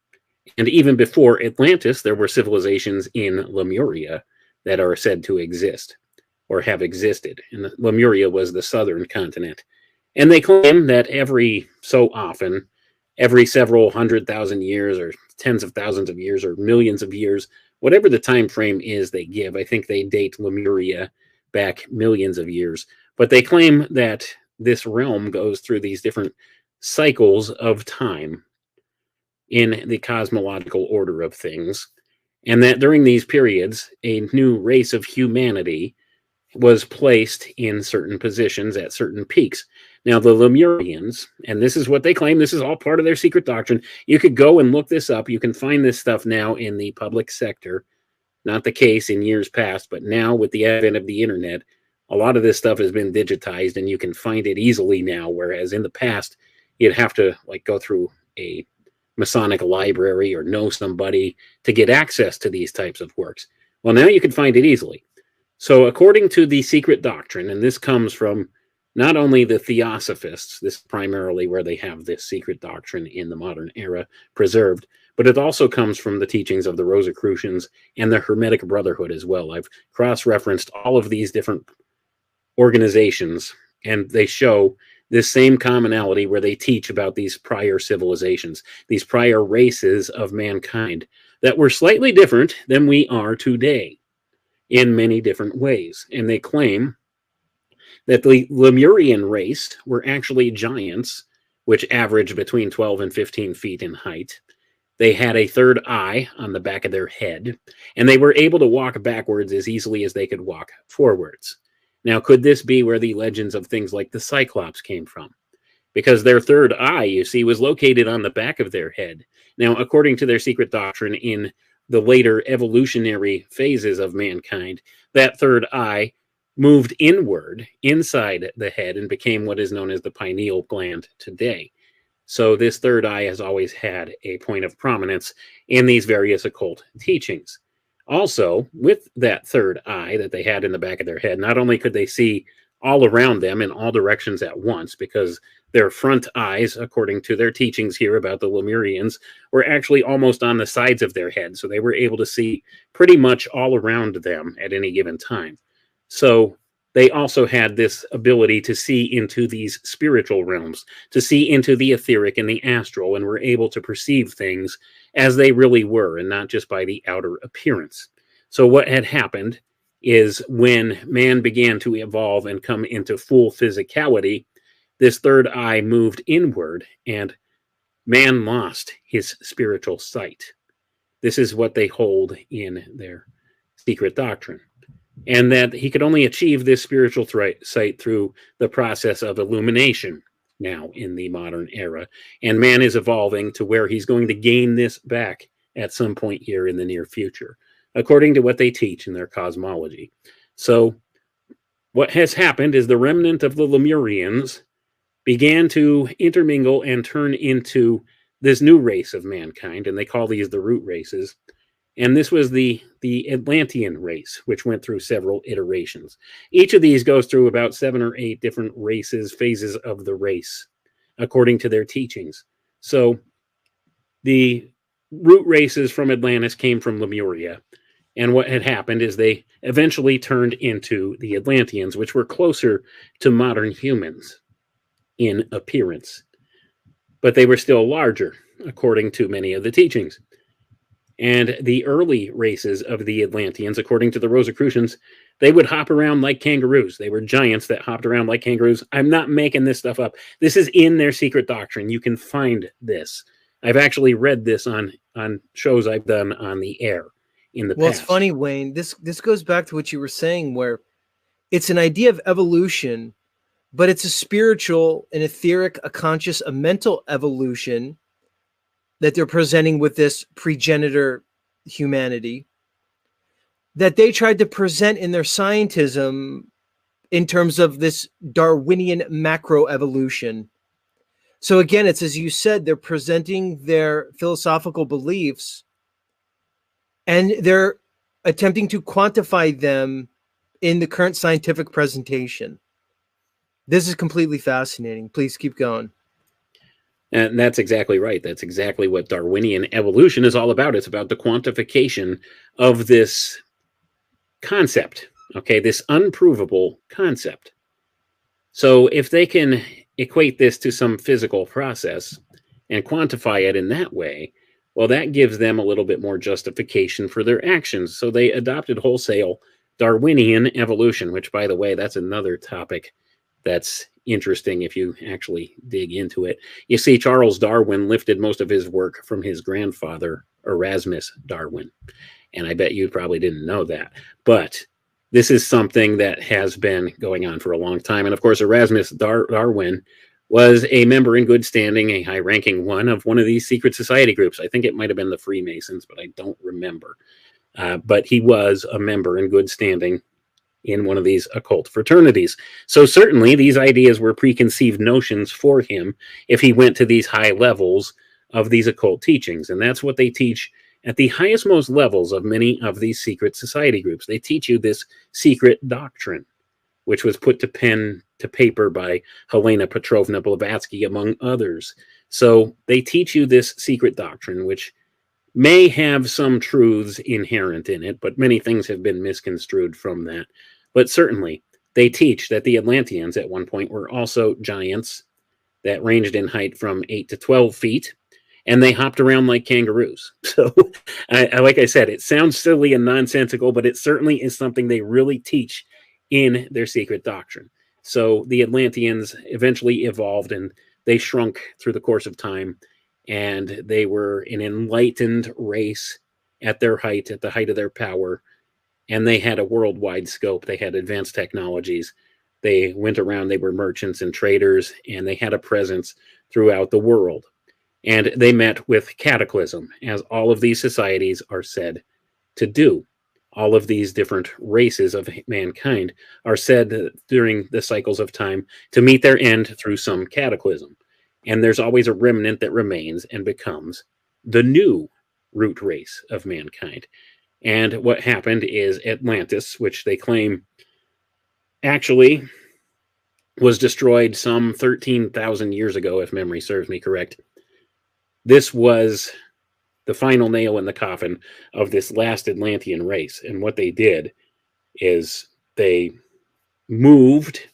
And even before Atlantis, there were civilizations in Lemuria that are said to exist or have existed. And Lemuria was the southern continent. And they claim that every so often, every several 100,000 years or tens of thousands of years or millions of years, whatever the time frame is they give, I think they date Lemuria back millions of years. But they claim that this realm goes through these different cycles of time in the cosmological order of things, and that during these periods, a new race of humanity was placed in certain positions at certain peaks. Now, the Lemurians, and this is what they claim, this is all part of their secret doctrine. You could go and look this up. You can find this stuff now in the public sector. Not the case in years past, but now with the advent of the internet, a lot of this stuff has been digitized and you can find it easily now, whereas in the past, you'd have to go through a Masonic library or know somebody to get access to these types of works. Well, now you can find it easily. So according to the secret doctrine, and this comes from not only the Theosophists, this is primarily where they have this secret doctrine in the modern era preserved, but it also comes from the teachings of the Rosicrucians and the Hermetic Brotherhood as well. I've cross-referenced all of these different organizations, and they show this same commonality where they teach about these prior civilizations, these prior races of mankind that were slightly different than we are today in many different ways. And they claim that the Lemurian race were actually giants, which averaged between 12 and 15 feet in height. They had a third eye on the back of their head, and they were able to walk backwards as easily as they could walk forwards. Now, could this be where the legends of things like the Cyclops came from? Because their third eye, you see, was located on the back of their head. Now, according to their secret doctrine, in the later evolutionary phases of mankind, that third eye moved inward inside the head and became what is known as the pineal gland today. So this third eye has always had a point of prominence in these various occult teachings. Also, with that third eye that they had in the back of their head, not only could they see all around them in all directions at once, because their front eyes, according to their teachings here about the Lemurians, were actually almost on the sides of their head. So they were able to see pretty much all around them at any given time. So they also had this ability to see into these spiritual realms, to see into the etheric and the astral, and were able to perceive things as they really were, and not just by the outer appearance. So what had happened is when man began to evolve and come into full physicality, this third eye moved inward, and man lost his spiritual sight. This is what they hold in their secret doctrine. And that he could only achieve this spiritual sight through the process of illumination now in the modern era. And man is evolving to where he's going to gain this back at some point here in the near future, according to what they teach in their cosmology. So what has happened is the remnant of the Lemurians began to intermingle and turn into this new race of mankind, and they call these the root races. And this was the Atlantean race, which went through several iterations. Each of these goes through about 7 or 8 different races, phases of the race, according to their teachings. So the root races from Atlantis came from Lemuria. And what had happened is they eventually turned into the Atlanteans, which were closer to modern humans in appearance. But they were still larger, according to many of the teachings. And the early races of the Atlanteans, according to the Rosicrucians, they would hop around like kangaroos. They were giants that hopped around like kangaroos. I'm not making this stuff up. This is in their secret doctrine. You can find this. I've actually read this on shows I've done on the air in the past. Well, it's funny, Wayne. This goes back to what you were saying, where it's an idea of evolution, but it's a spiritual, an etheric, a conscious, a mental evolution that they're presenting with this progenitor humanity that they tried to present in their scientism in terms of this Darwinian macro evolution. So again, it's as you said, they're presenting their philosophical beliefs and they're attempting to quantify them in the current scientific presentation. This is completely fascinating. Please keep going. And that's exactly right. That's exactly what Darwinian evolution is all about. It's about the quantification of this concept, okay, this unprovable concept. So if they can equate this to some physical process and quantify it in that way, well, that gives them a little bit more justification for their actions. So they adopted wholesale Darwinian evolution, which, by the way, that's another topic that's interesting if you actually dig into it. You see, Charles Darwin lifted most of his work from his grandfather, Erasmus Darwin. And I bet you probably didn't know that. But this is something that has been going on for a long time. And of course, Erasmus Darwin was a member in good standing, a high-ranking one of these secret society groups. I think it might have been the Freemasons, but I don't remember. But he was a member in good standing in one of these occult fraternities. So certainly these ideas were preconceived notions for him if he went to these high levels of these occult teachings. And that's what they teach at the highest most levels of many of these secret society groups. They teach you this secret doctrine, which was put to pen to paper by Helena Petrovna Blavatsky, among others. So they teach you this secret doctrine, which may have some truths inherent in it, but many things have been misconstrued from that. But certainly, they teach that the Atlanteans at one point were also giants that ranged in height from 8 to 12 feet, and they hopped around like kangaroos. So, like I said, it sounds silly and nonsensical, but it certainly is something they really teach in their secret doctrine. So the Atlanteans eventually evolved, and they shrunk through the course of time, and they were an enlightened race at their height, at the height of their power, and they had a worldwide scope. They had advanced technologies. They went around, they were merchants and traders, and they had a presence throughout the world. And they met with cataclysm, as all of these societies are said to do. All of these different races of mankind are said during the cycles of time to meet their end through some cataclysm. And there's always a remnant that remains and becomes the new root race of mankind. And what happened is Atlantis, which they claim actually was destroyed some 13,000 years ago, if memory serves me correct. This was the final nail in the coffin of this last Atlantean race. And what they did is they moved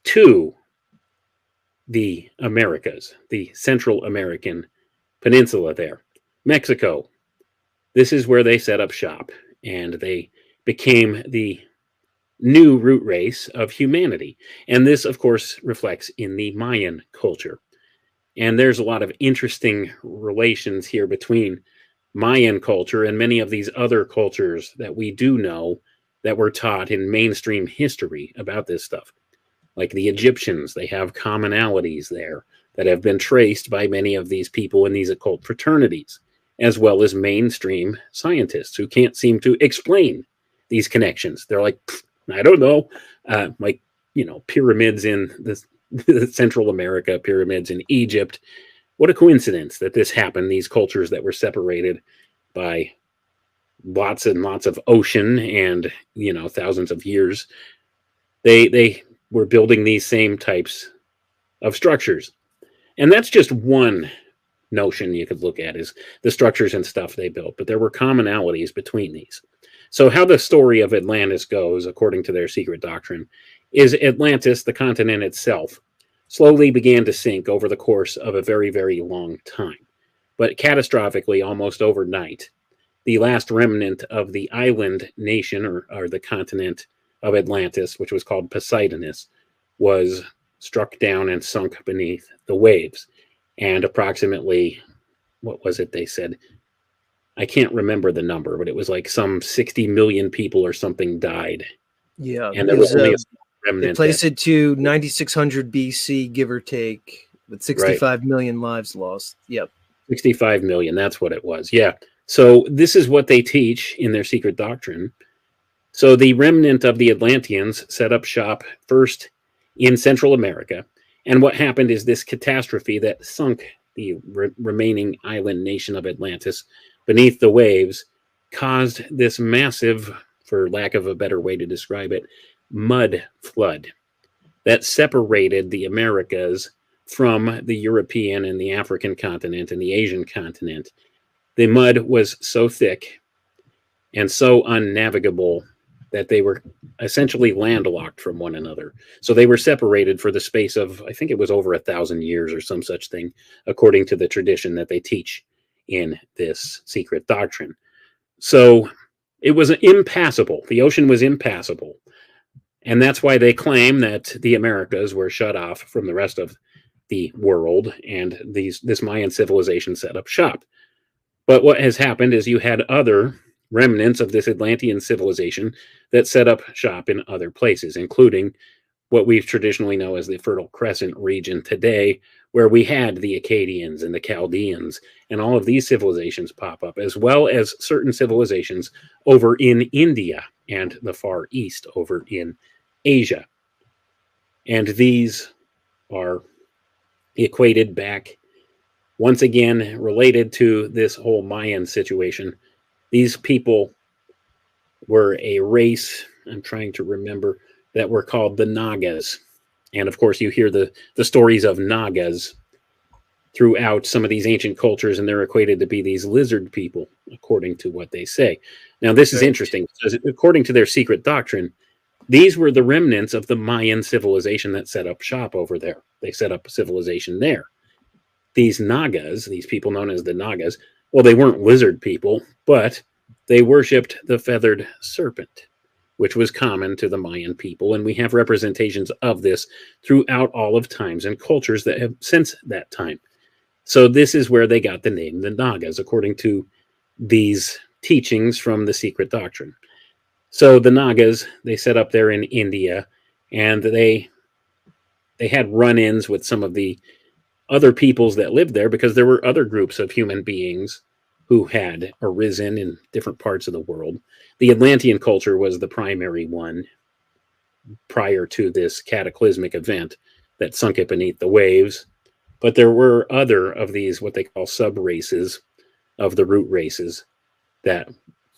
to the Americas, the Central American peninsula there, Mexico. This is where they set up shop, and they became the new root race of humanity. And this, of course, reflects in the Mayan culture. And there's a lot of interesting relations here between Mayan culture and many of these other cultures that we do know that were taught in mainstream history about this stuff. Like the Egyptians, they have commonalities there that have been traced by many of these people in these occult fraternities, as well as mainstream scientists who can't seem to explain these connections. They're like, I don't know, like, you know, pyramids in the Central America, pyramids in Egypt. What a coincidence that this happened. These cultures that were separated by lots and lots of ocean and, you know, thousands of years. They were building these same types of structures. And that's just one notion you could look at, is the structures and stuff they built. But there were commonalities between these. So how the story of Atlantis goes, according to their secret doctrine, is Atlantis, the continent itself, slowly began to sink over the course of a very, very long time. But catastrophically, almost overnight, the last remnant of the island nation, or the continent of Atlantis, which was called Poseidonis, was struck down and sunk beneath the waves. And approximately, what was it they said? I can't remember the number, but it was like some 60 million people or something died. Yeah. And there was only a remnant. They place it to 9600 BC, give or take, with 65 million lives lost. Yep. 65 million, that's what it was. Yeah. So this is what they teach in their secret doctrine. So the remnant of the Atlanteans set up shop first in Central America. And what happened is this catastrophe that sunk the remaining island nation of Atlantis beneath the waves caused this massive, for lack of a better way to describe it, mud flood that separated the Americas from the European and the African continent and the Asian continent. The mud was so thick and so unnavigable that they were essentially landlocked from one another. So they were separated for the space of, I think it was over 1,000 years or some such thing, according to the tradition that they teach in this secret doctrine. So it was impassable. The ocean was impassable. And that's why they claim that the Americas were shut off from the rest of the world, and this Mayan civilization set up shop. But what has happened is you had other remnants of this Atlantean civilization that set up shop in other places, including what we traditionally know as the Fertile Crescent region today, where we had the Akkadians and the Chaldeans, and all of these civilizations pop up, as well as certain civilizations over in India and the Far East over in Asia. And these are equated back, once again, related to this whole Mayan situation. These people were a race, I'm trying to remember, that were called the Nagas. And of course, you hear the stories of Nagas throughout some of these ancient cultures, and they're equated to be these lizard people, according to what they say. Now, this is interesting, because according to their secret doctrine, these were the remnants of the Mayan civilization that set up shop over there. They set up a civilization there. These Nagas, these people known as the Nagas, well, they weren't lizard people, but they worshipped the feathered serpent, which was common to the Mayan people. And we have representations of this throughout all of times and cultures that have since that time. So this is where they got the name, the Nagas, according to these teachings from the secret doctrine. So the Nagas, they set up there in India, and they had run-ins with some of the other peoples that lived there, because there were other groups of human beings who had arisen in different parts of the world. The Atlantean culture was the primary one prior to this cataclysmic event that sunk it beneath the waves. But there were other of these, what they call sub-races of the root races, that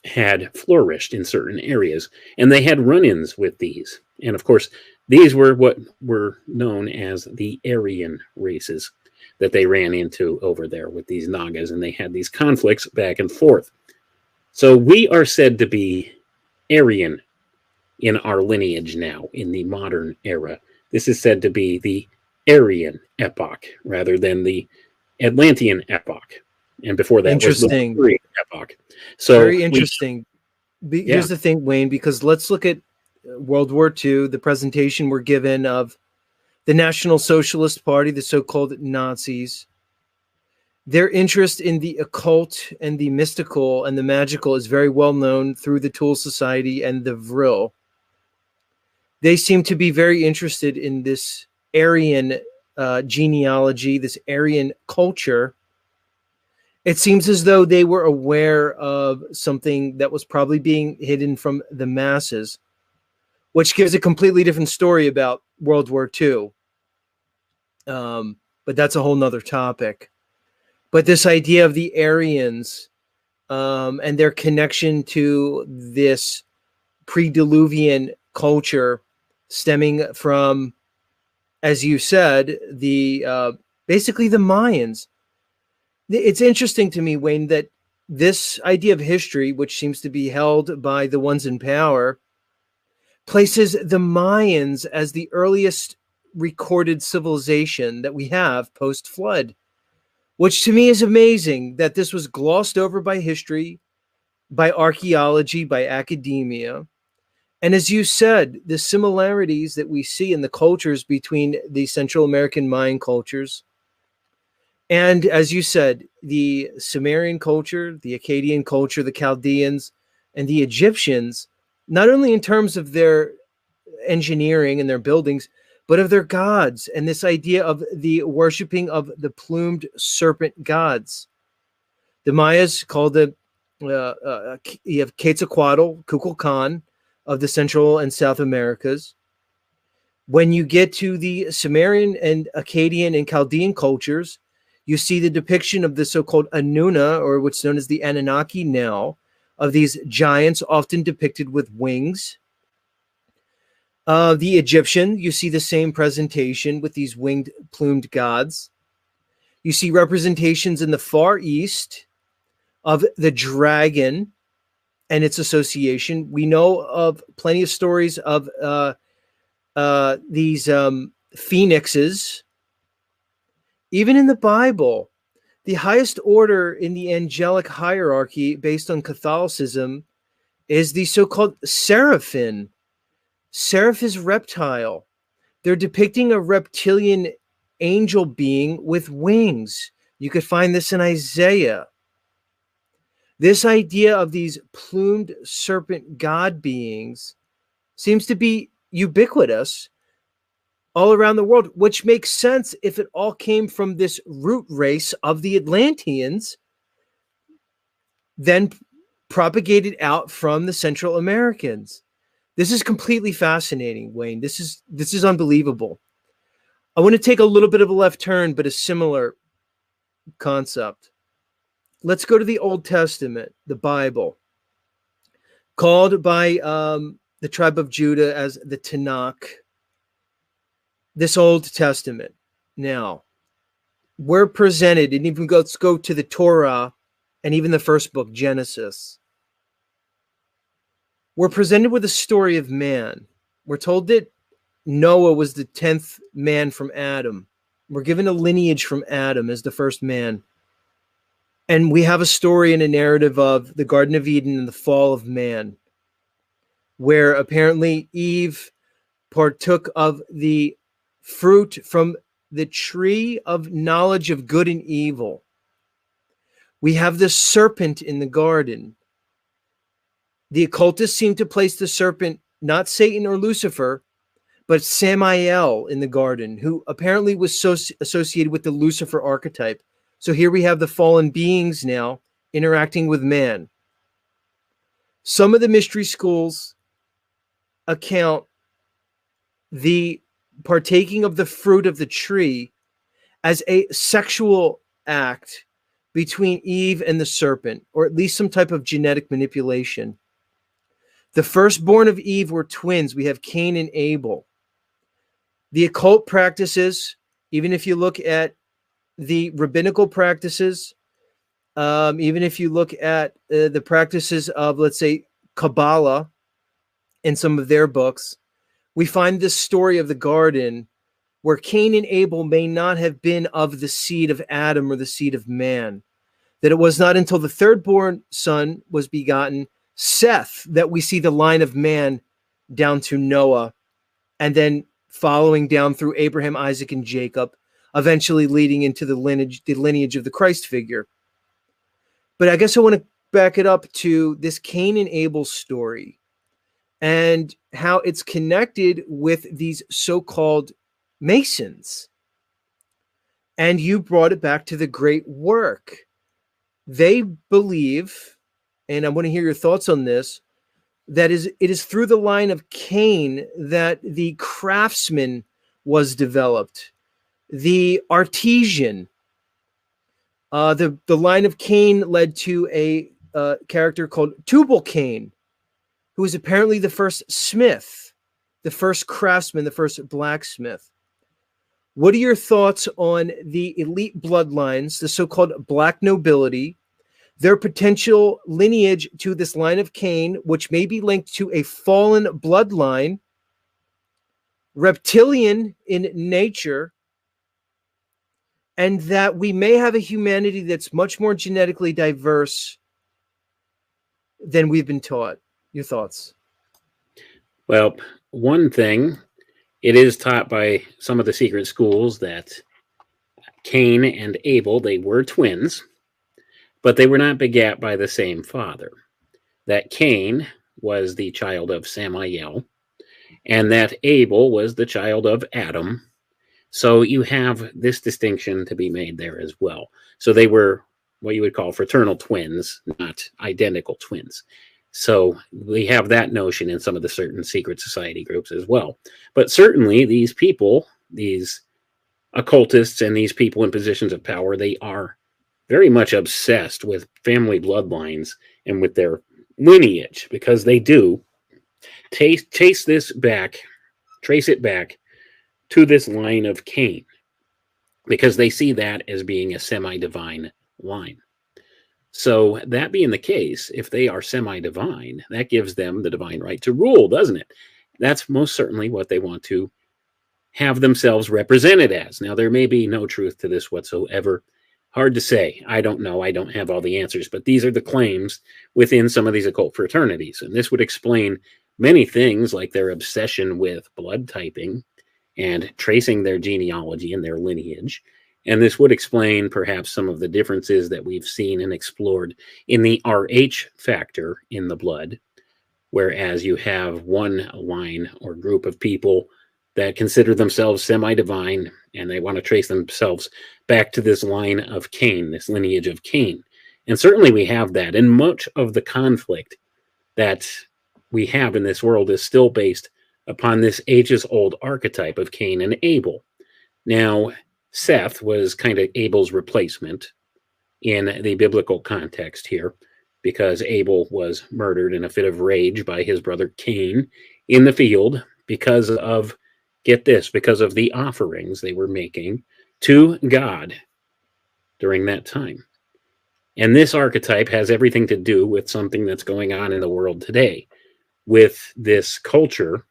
had flourished in certain areas, and they had run-ins with these. And of course, these were what were known as the Aryan races that they ran into over there with these Nagas, and they had these conflicts back and forth. So we are said to be Aryan in our lineage now, in the modern era. This is said to be the Aryan epoch rather than the Atlantean epoch. And before that was the Aryan epoch. So very interesting. Here's the thing, Wayne, because let's look at World War II, the presentation we're given of the National Socialist Party, the so-called Nazis. Their interest in the occult and the mystical and the magical is very well known through the Tool Society and the Vril. They seem to be very interested in this Aryan genealogy, this Aryan culture. It seems as though they were aware of something that was probably being hidden from the masses, which gives a completely different story about World War II. But that's a whole nother topic. But this idea of the Aryans and their connection to this pre-diluvian culture stemming from, as you said, the basically the Mayans. It's interesting to me, Wayne, that this idea of history, which seems to be held by the ones in power, places the Mayans as the earliest recorded civilization that we have post-flood, which to me is amazing that this was glossed over by history, by archaeology, by academia. And as you said, the similarities that we see in the cultures between the Central American Mayan cultures and, as you said, the Sumerian culture, the Akkadian culture, the Chaldeans, and the Egyptians, not only in terms of their engineering and their buildings, but of their gods, and this idea of the worshiping of the plumed serpent gods. The Mayas called you have Quetzalcoatl, Kukulkan of the Central and South Americas. When you get to the Sumerian and Akkadian and Chaldean cultures, you see the depiction of the so-called Anuna, or what's known as the Anunnaki now, of these giants often depicted with wings. The Egyptian, you see the same presentation with these winged, plumed gods. You see representations in the Far East of the dragon and its association. We know of plenty of stories of these phoenixes. Even in the Bible, the highest order in the angelic hierarchy based on Catholicism is the so-called seraphim. Seraph is reptile. They're depicting a reptilian angel being with wings. You could find this in Isaiah. This idea of these plumed serpent god beings seems to be ubiquitous all around the world, which makes sense if it all came from this root race of the Atlanteans, then propagated out from the Central Americans. This is completely fascinating, Wayne. This is unbelievable. I want to take a little bit of a left turn, but a similar concept. Let's go to the Old Testament, the Bible, called by the tribe of Judah as the Tanakh. This Old Testament. Now, we're presented, and even let's go to the Torah and even the first book, Genesis. We're presented with a story of man. We're told that Noah was the 10th man from Adam. We're given a lineage from Adam as the first man. And we have a story and a narrative of the Garden of Eden and the fall of man, where apparently Eve partook of the fruit from the tree of knowledge of good and evil. We have the serpent in the garden. The occultists seem to place the serpent, not Satan or Lucifer, but Samael in the garden, who apparently was associated with the Lucifer archetype. So here we have the fallen beings now interacting with man. Some of the mystery schools account the partaking of the fruit of the tree as a sexual act between Eve and the serpent, or at least some type of genetic manipulation. The firstborn of Eve were twins. We have Cain and Abel. The occult practices, even if you look at the rabbinical practices, even if you look at the practices of, let's say, Kabbalah in some of their books, we find this story of the garden where Cain and Abel may not have been of the seed of Adam or the seed of man, that it was not until the third-born son was begotten, Seth, that we see the line of man down to Noah, and then following down through Abraham, Isaac, and Jacob, eventually leading into the lineage of the Christ figure. But I guess I want to back it up to this Cain and Abel story and how it's connected with these so-called Masons. And you brought it back to the great work. They believe, and I want to hear your thoughts on this, that it is through the line of Cain that the craftsman was developed, the artisan. The line of Cain led to a character called Tubal-Cain, who was apparently the first smith, the first craftsman, the first blacksmith. What are your thoughts on the elite bloodlines, the so-called black nobility, their potential lineage to this line of Cain, which may be linked to a fallen bloodline, reptilian in nature, and that we may have a humanity that's much more genetically diverse than we've been taught? Your thoughts? Well, one thing, it is taught by some of the secret schools that Cain and Abel, they were twins, but they were not begat by the same father. That Cain was the child of Samael, and that Abel was the child of Adam. So you have this distinction to be made there as well. So they were what you would call fraternal twins, not identical twins. So we have that notion in some of the certain secret society groups as well. But certainly these people, these occultists and these people in positions of power, they are very much obsessed with family bloodlines and with their lineage, because they do trace it back to this line of Cain, because they see that as being a semi-divine line. So that being the case, if they are semi-divine, that gives them the divine right to rule, doesn't it? That's most certainly what they want to have themselves represented as. Now, there may be no truth to this whatsoever. Hard to say. I don't know. I don't have all the answers, but these are the claims within some of these occult fraternities. And this would explain many things, like their obsession with blood typing and tracing their genealogy and their lineage. And this would explain perhaps some of the differences that we've seen and explored in the RH factor in the blood, whereas you have one line or group of people that consider themselves semi-divine, and they want to trace themselves back to this line of Cain, this lineage of Cain. And certainly we have that. And much of the conflict that we have in this world is still based upon this ages-old archetype of Cain and Abel. Now, Seth was kind of Abel's replacement in the biblical context here, because Abel was murdered in a fit of rage by his brother Cain in the field because of, get this, because of the offerings they were making to God during that time. And this archetype has everything to do with something that's going on in the world today, with this culture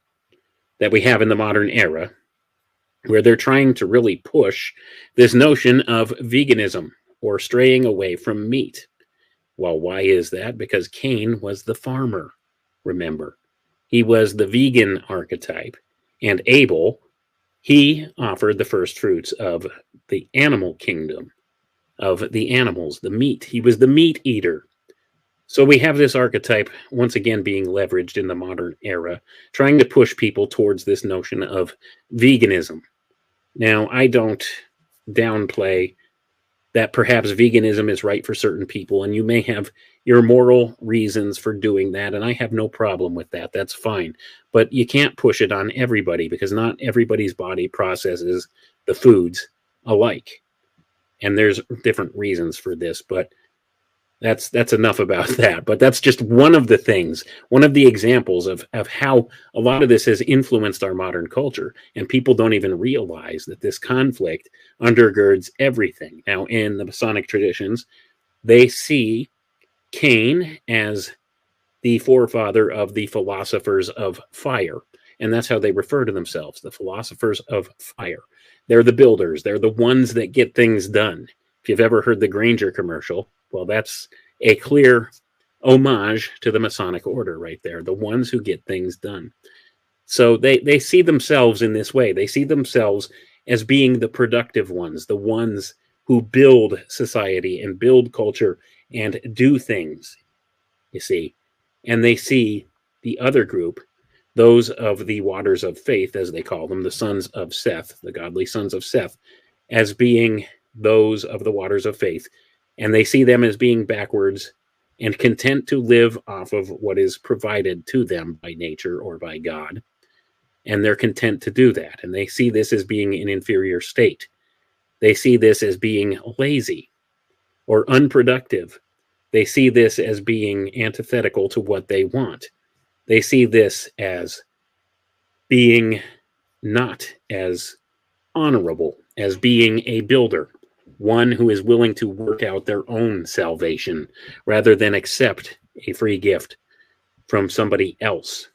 that we have in the modern era, where they're trying to really push this notion of veganism or straying away from meat. Well, why is that? Because Cain was the farmer, remember. He was the vegan archetype. And Abel, he offered the first fruits of the animal kingdom, of the animals, the meat. He was the meat eater. So we have this archetype once again being leveraged in the modern era, trying to push people towards this notion of veganism. Now, I don't downplay that perhaps veganism is right for certain people, and you may have your moral reasons for doing that, and I have no problem with that. That's fine. But you can't push it on everybody, because not everybody's body processes the foods alike. And there's different reasons for this, but that's enough about that. But that's just one of the things, one of the examples of how a lot of this has influenced our modern culture, and people don't even realize that this conflict undergirds everything. Now, in the Masonic traditions, they see Cain as the forefather of the philosophers of fire, and that's how they refer to themselves, the philosophers of fire. They're the builders. They're the ones that get things done. If you've ever heard the Granger commercial, well, that's a clear homage to the Masonic order right there, the ones who get things done. So they see themselves in this way. They see themselves as being the productive ones, the ones who build society and build culture and do things, you see. And they see the other group, those of the waters of faith, as they call them, the sons of Seth, the godly sons of Seth, as being those of the waters of faith. And they see them as being backwards and content to live off of what is provided to them by nature or by God. And they're content to do that. And they see this as being an inferior state. They see this as being lazy or unproductive. They see this as being antithetical to what they want. They see this as being not as honorable, as being a builder, one who is willing to work out their own salvation rather than accept a free gift from somebody else.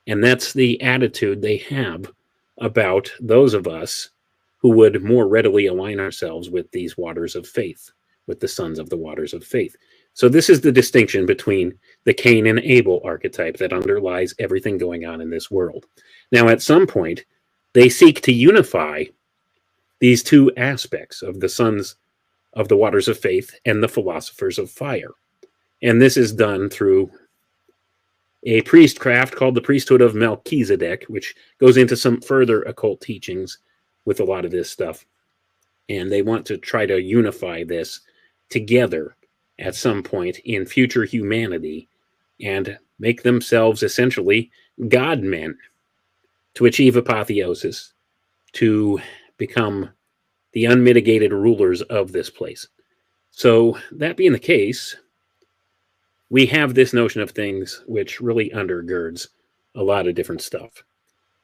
And that's the attitude they have about those of us who would more readily align ourselves with these waters of faith, with the sons of the waters of faith. So this is the distinction between the Cain and Abel archetype that underlies everything going on in this world. Now, at some point, they seek to unify these two aspects of the sons of the waters of faith and the philosophers of fire. And this is done through a priestcraft called the priesthood of Melchizedek, which goes into some further occult teachings with a lot of this stuff. And they want to try to unify this together at some point in future humanity and make themselves essentially God-men to achieve apotheosis, to become the unmitigated rulers of this place. So that being the case, we have this notion of things which really undergirds a lot of different stuff.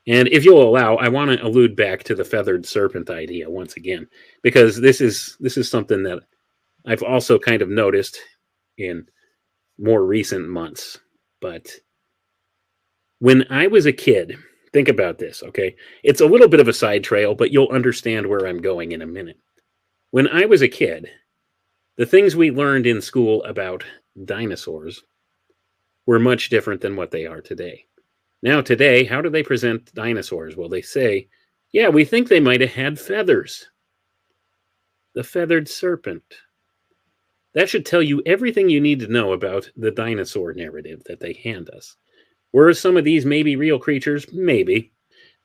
And if you'll allow, I want to allude back to the feathered serpent idea once again, because this is something that I've also kind of noticed in more recent months. But when I was a kid, think about this, okay? It's a little bit of a side trail, but you'll understand where I'm going in a minute. When I was a kid, the things we learned in school about dinosaurs were much different than what they are today. Now today, how do they present dinosaurs? Well, they say, yeah, we think they might have had feathers. The feathered serpent. That should tell you everything you need to know about the dinosaur narrative that they hand us. Were some of these maybe real creatures? Maybe.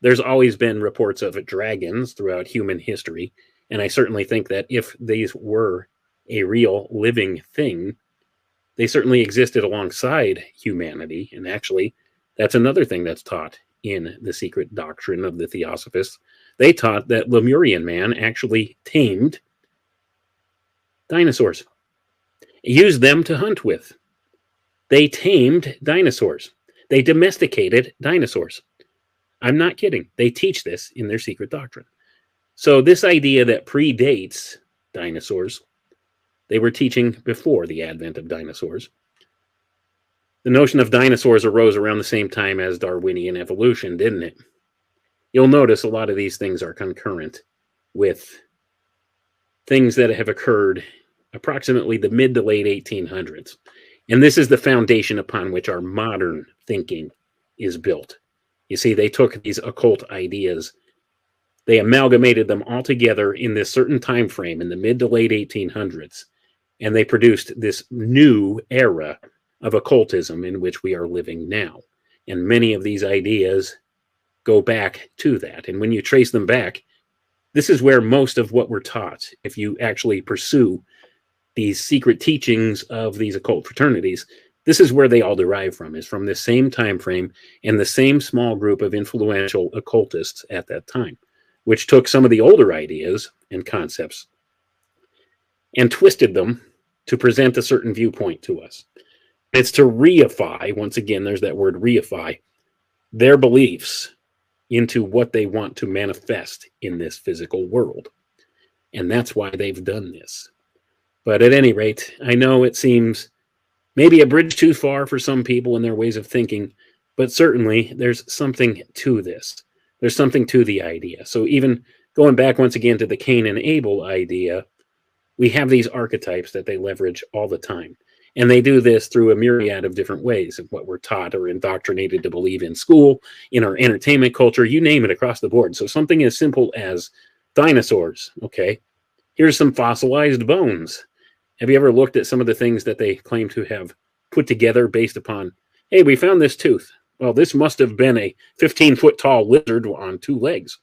There's always been reports of dragons throughout human history, and I certainly think that if these were a real living thing, they certainly existed alongside humanity. And actually, that's another thing that's taught in the secret doctrine of the Theosophists. They taught that Lemurian man actually tamed dinosaurs, used them to hunt with. They tamed dinosaurs. They domesticated dinosaurs. I'm not kidding. They teach this in their secret doctrine. So this idea that predates dinosaurs, they were teaching before the advent of dinosaurs. The notion of dinosaurs arose around the same time as Darwinian evolution, didn't it? You'll notice a lot of these things are concurrent with things that have occurred approximately the mid to late 1800s. And this is the foundation upon which our modern thinking is built. You see, they took these occult ideas, they amalgamated them all together in this certain time frame in the mid to late 1800s, and they produced this new era of occultism in which we are living now. And many of these ideas go back to that. And when you trace them back, this is where most of what we're taught, if you actually pursue these secret teachings of these occult fraternities, this is where they all derive from, is from this same time frame and the same small group of influential occultists at that time, which took some of the older ideas and concepts and twisted them to present a certain viewpoint to us. It's to reify, once again, there's that word reify, their beliefs into what they want to manifest in this physical world. And that's why they've done this. But at any rate, I know it seems maybe a bridge too far for some people in their ways of thinking, but certainly there's something to this. There's something to the idea. So even going back once again to the Cain and Abel idea, we have these archetypes that they leverage all the time. And they do this through a myriad of different ways of what we're taught or indoctrinated to believe in school, in our entertainment culture, you name it, across the board. So something as simple as dinosaurs, okay? Here's some fossilized bones. Have you ever looked at some of the things that they claim to have put together based upon, hey, we found this tooth. Well, this must have been a 15-foot tall lizard on 2 legs.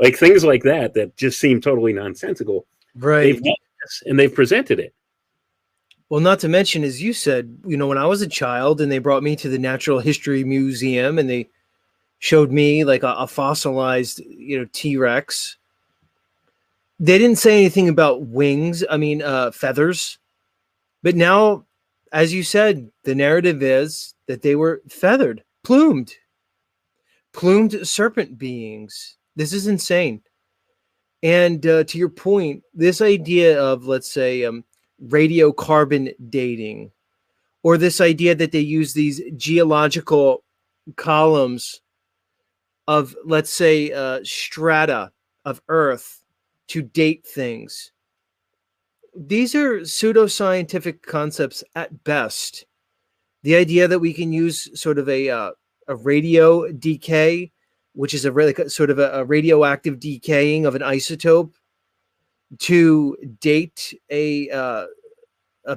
Like things like that that just seem totally nonsensical. Right. They've done this and they've presented it. Well, not to mention, as you said, you know, when I was a child and they brought me to the Natural History Museum and they showed me like a fossilized, you know, T-Rex, they didn't say anything about wings. I mean, feathers. But now, as you said, the narrative is that they were feathered, plumed serpent beings. This is insane. And to your point, this idea of, let's say, radiocarbon dating, or this idea that they use these geological columns of, let's say, strata of Earth to date things. These are pseudoscientific concepts at best. The idea that we can use sort of a radio decay, which is sort of a radioactive decaying of an isotope, to date a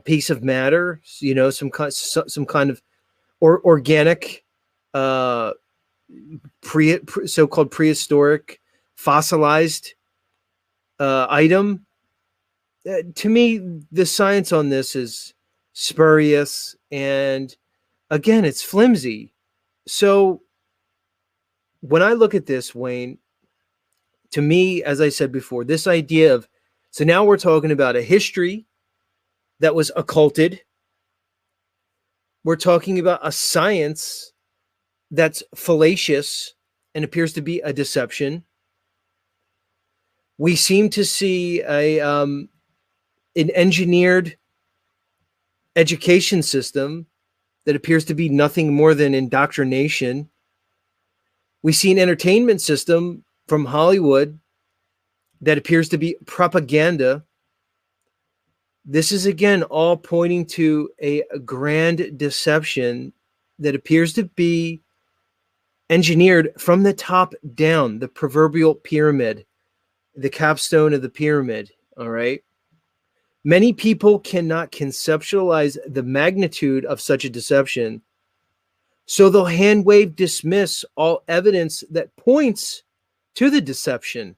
piece of matter, you know, some kind of organic, so-called prehistoric fossilized item. To me, the science on this is spurious, and again, it's flimsy. So when I look at this, Wayne, to me, as I said before, this idea of, so now we're talking about a history that was occulted. We're talking about a science that's fallacious and appears to be a deception. We seem to see an engineered education system that appears to be nothing more than indoctrination. We see an entertainment system from Hollywood that appears to be propaganda. This is, again, all pointing to a grand deception that appears to be engineered from the top down, the proverbial pyramid, the capstone of the pyramid, all right? Many people cannot conceptualize the magnitude of such a deception, so they'll hand wave dismiss all evidence that points to the deception.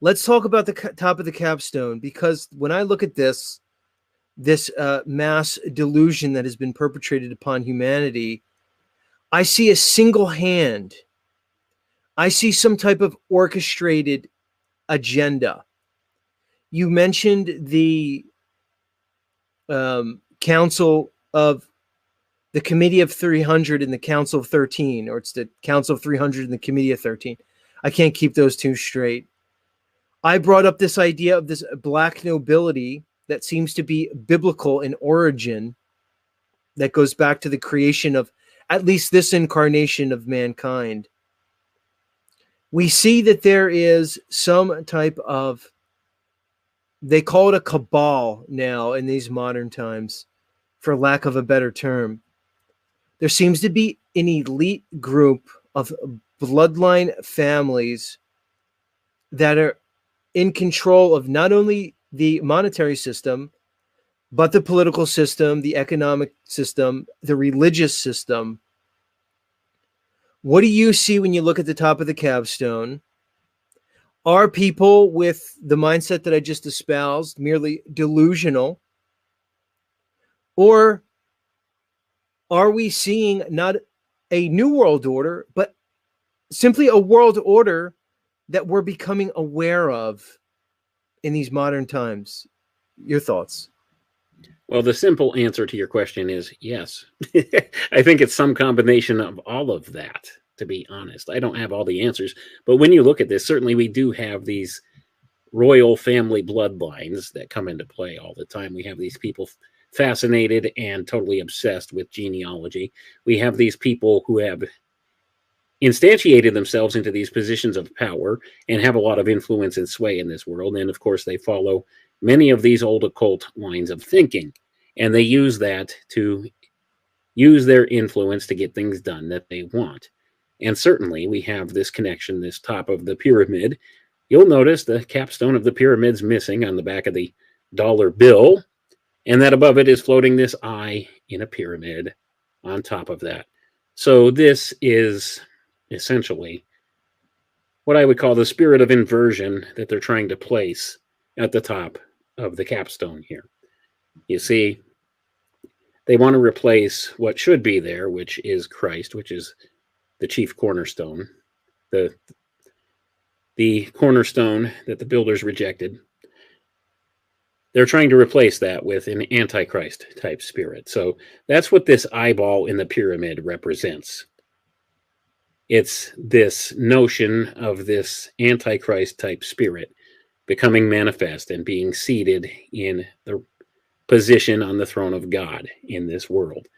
Let's talk about the top of the capstone, because when I look at this mass delusion that has been perpetrated upon humanity, I see a single hand. I see some type of orchestrated agenda. You mentioned the Council of the Committee of 300 and the Council of 13, or it's the Council of 300 and the Committee of 13. I can't keep those two straight. I brought up this idea of this black nobility that seems to be biblical in origin, that goes back to the creation of at least this incarnation of mankind. We see that there is some type of, they call it a cabal now in these modern times, for lack of a better term. There seems to be an elite group of bloodline families that are in control of not only the monetary system, but the political system, the economic system, the religious system. What do you see when you look at the top of the capstone? Are people with the mindset that I just espoused merely delusional? Or are we seeing not a new world order, but simply a world order that we're becoming aware of in these modern times? Your thoughts? Well, the simple answer to your question is yes. I think it's some combination of all of that, to be honest. I don't have all the answers, but when you look at this, certainly we do have these royal family bloodlines that come into play all the time. We have these people fascinated and totally obsessed with genealogy. We have these people who have instantiated themselves into these positions of power and have a lot of influence and sway in this world. And of course, they follow many of these old occult lines of thinking, and they use that to use their influence to get things done that they want. And certainly we have this connection, this top of the pyramid. You'll notice the capstone of the pyramid's missing on the back of the dollar bill, and that above it is floating this eye in a pyramid on top of that. So this is essentially what I would call the spirit of inversion that they're trying to place at the top of the capstone here. You see, they want to replace what should be there, which is Christ, which is the chief cornerstone, the cornerstone that the builders rejected. They're trying to replace that with an antichrist type spirit. So that's what this eyeball in the pyramid represents. It's this notion of this antichrist type spirit becoming manifest and being seated in the position on the throne of God in this world.